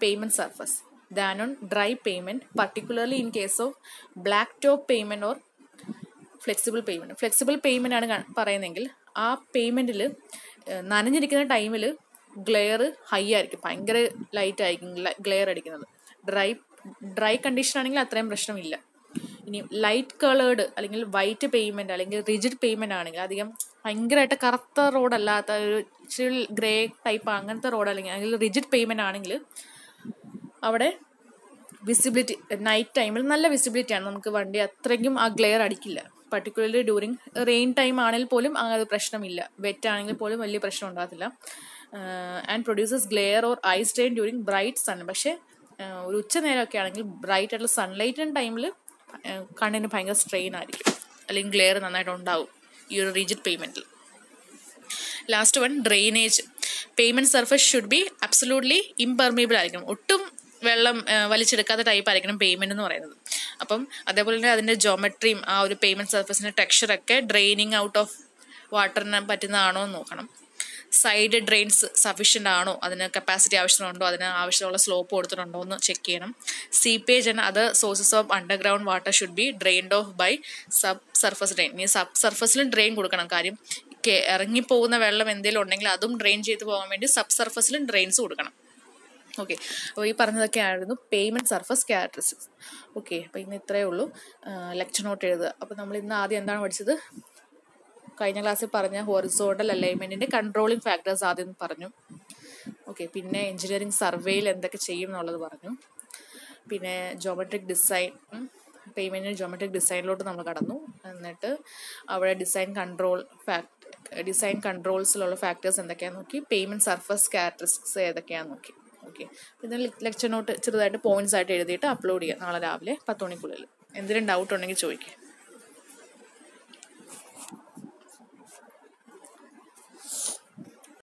pavement surface than on dry pavement, particularly in case of black top pavement or flexible pavement. Flexible pavement ആണ് പറയുന്നതെങ്കിൽ ആ പേയ്മെൻറ്റിൽ നനഞ്ഞിരിക്കുന്ന ടൈമിൽ glare high ആയിരിക്കും, ഭയങ്കര light ആയിരിക്കും glare അടിക്കുന്നത്. Dry condition ആണെങ്കിൽ അത്രയും പ്രശ്നമില്ല. ഇനി ലൈറ്റ് കളേർഡ് അല്ലെങ്കിൽ വൈറ്റ് പേയ്മെൻറ്റ് അല്ലെങ്കിൽ റിജിഡ് പേയ്മെൻറ്റ് ആണെങ്കിൽ, അധികം ഭയങ്കരമായിട്ട് കറുത്ത റോഡല്ലാത്ത ഒരു ഇച്ചിരി ഗ്രേ ടൈപ്പ് അങ്ങനത്തെ റോഡ് അല്ലെങ്കിൽ റിജിഡ് പേയ്മെൻറ്റ് ആണെങ്കിൽ അവിടെ വിസിബിലിറ്റി നൈറ്റ് ടൈമിൽ നല്ല വിസിബിലിറ്റിയാണ്, നമുക്ക് വണ്ടി അത്രയ്ക്കും ആ ഗ്ലെയർ അടിക്കില്ല. പർട്ടിക്കുലർലി ഡ്യൂറിങ് റെയിൻ ടൈം ആണെങ്കിൽ പോലും അത് പ്രശ്നമില്ല, വെറ്റ് ആണെങ്കിൽ പോലും വലിയ പ്രശ്നം ഉണ്ടാകത്തില്ല. And produces glare or eye strain during bright sun. പക്ഷേ ഒരു ഉച്ച നേരമൊക്കെ ആണെങ്കിൽ ബ്രൈറ്റ് ആയിട്ടുള്ള സൺലൈറ്റിൻ്റെ ടൈമിൽ കണ്ണിന് ഭയങ്കര സ്ട്രെയിൻ ആയിരിക്കും, അല്ലെങ്കിൽ ഗ്ലെയർ നന്നായിട്ട് ഉണ്ടാവും ഈ ഒരു റിജിഡ് പേയ്മെൻറ്റിൽ. Last one, drainage. Pavement surface should be absolutely impermeable ആയിരിക്കണം, ഒട്ടും വെള്ളം വലിച്ചെടുക്കാത്ത ടൈപ്പ് ആയിരിക്കണം പേയ്മെൻറ്റ് എന്ന് പറയുന്നത്. അപ്പം അതേപോലെ തന്നെ അതിൻ്റെ ജോമെട്രിയും ആ ഒരു പേയ്മെൻറ്റ് സർഫസിൻ്റെ ടെക്സ്ചറൊക്കെ ഡ്രെയിനിങ് ഔട്ട് ഓഫ് വാട്ടറിന് പറ്റുന്നതാണോ എന്ന് നോക്കണം. സൈഡ് ഡ്രെയിൻസ് സഫീഷ്യൻ്റ് ആണോ, അതിന് കപ്പാസിറ്റി ആവശ്യമുണ്ടോ, അതിന് ആവശ്യമുള്ള സ്ലോപ്പ് കൊടുത്തിട്ടുണ്ടോ എന്ന് ചെക്ക് ചെയ്യണം. Seepage and other sources of underground water should be drained off by sub surface drain. ഈ സബ് സർഫസിലും ഡ്രെയിൻ കൊടുക്കണം, കാര്യം ഇറങ്ങിപ്പോകുന്ന വെള്ളം എന്തെങ്കിലും ഉണ്ടെങ്കിൽ അതും ഡ്രെയിൻ ചെയ്ത് പോകാൻ വേണ്ടി സബ് സർഫസിലും ഡ്രെയിൻസ് കൊടുക്കണം. ഓക്കെ, അപ്പോൾ ഈ പറഞ്ഞതൊക്കെ ആയിരുന്നു പേയ്മെൻറ്റ് സർഫസ് ക്യാരക്ടറിസ്റ്റിക്സ്. ഓക്കെ, അപ്പോൾ ഇന്ന് ഇത്രയേ ഉള്ളൂ. ലെക്ചർ നോട്ട് എഴുതുക. അപ്പോൾ നമ്മൾ ഇന്ന് ആദ്യം എന്താണ് പഠിച്ചത്? കഴിഞ്ഞ ക്ലാസ്സിൽ പറഞ്ഞ ഹൊറിസോണ്ടൽ അലൈൻമെൻറ്റിൻ്റെ കൺട്രോളിങ് ഫാക്ടേഴ്സ് ആദ്യം പറഞ്ഞു. ഓക്കെ, പിന്നെ എഞ്ചിനീയറിംഗ് സർവേയിൽ എന്തൊക്കെ ചെയ്യും എന്നുള്ളത് പറഞ്ഞു. പിന്നെ ജോമെട്രിക് ഡിസൈൻ, പേയ്മെൻറ്റിന് ജോമെട്രിക് ഡിസൈനിലോട്ട് നമ്മൾ കടന്നു. എന്നിട്ട് അവിടെ ഡിസൈൻ കൺട്രോൾസിലുള്ള ഫാക്ടേഴ്സ് എന്തൊക്കെയാണെന്ന് നോക്കി. പേയ്മെൻറ്റ് സർഫസ് ക്യാരക്ടറിസ്റ്റിക്സ് ഏതൊക്കെയാണെന്ന് നോക്കി. ഓക്കെ, പിന്നെ ലെക്ചർ നോട്ട് ചെറുതായിട്ട് പോയിന്റ്സ് ആയിട്ട് എഴുതിയിട്ട് അപ്ലോഡ് ചെയ്യാം നാളെ രാവിലെ 10 മണിക്കുള്ളിൽ. എന്തെങ്കിലും ഡൗട്ട് ഉണ്ടെങ്കിൽ ചോദിക്കുക.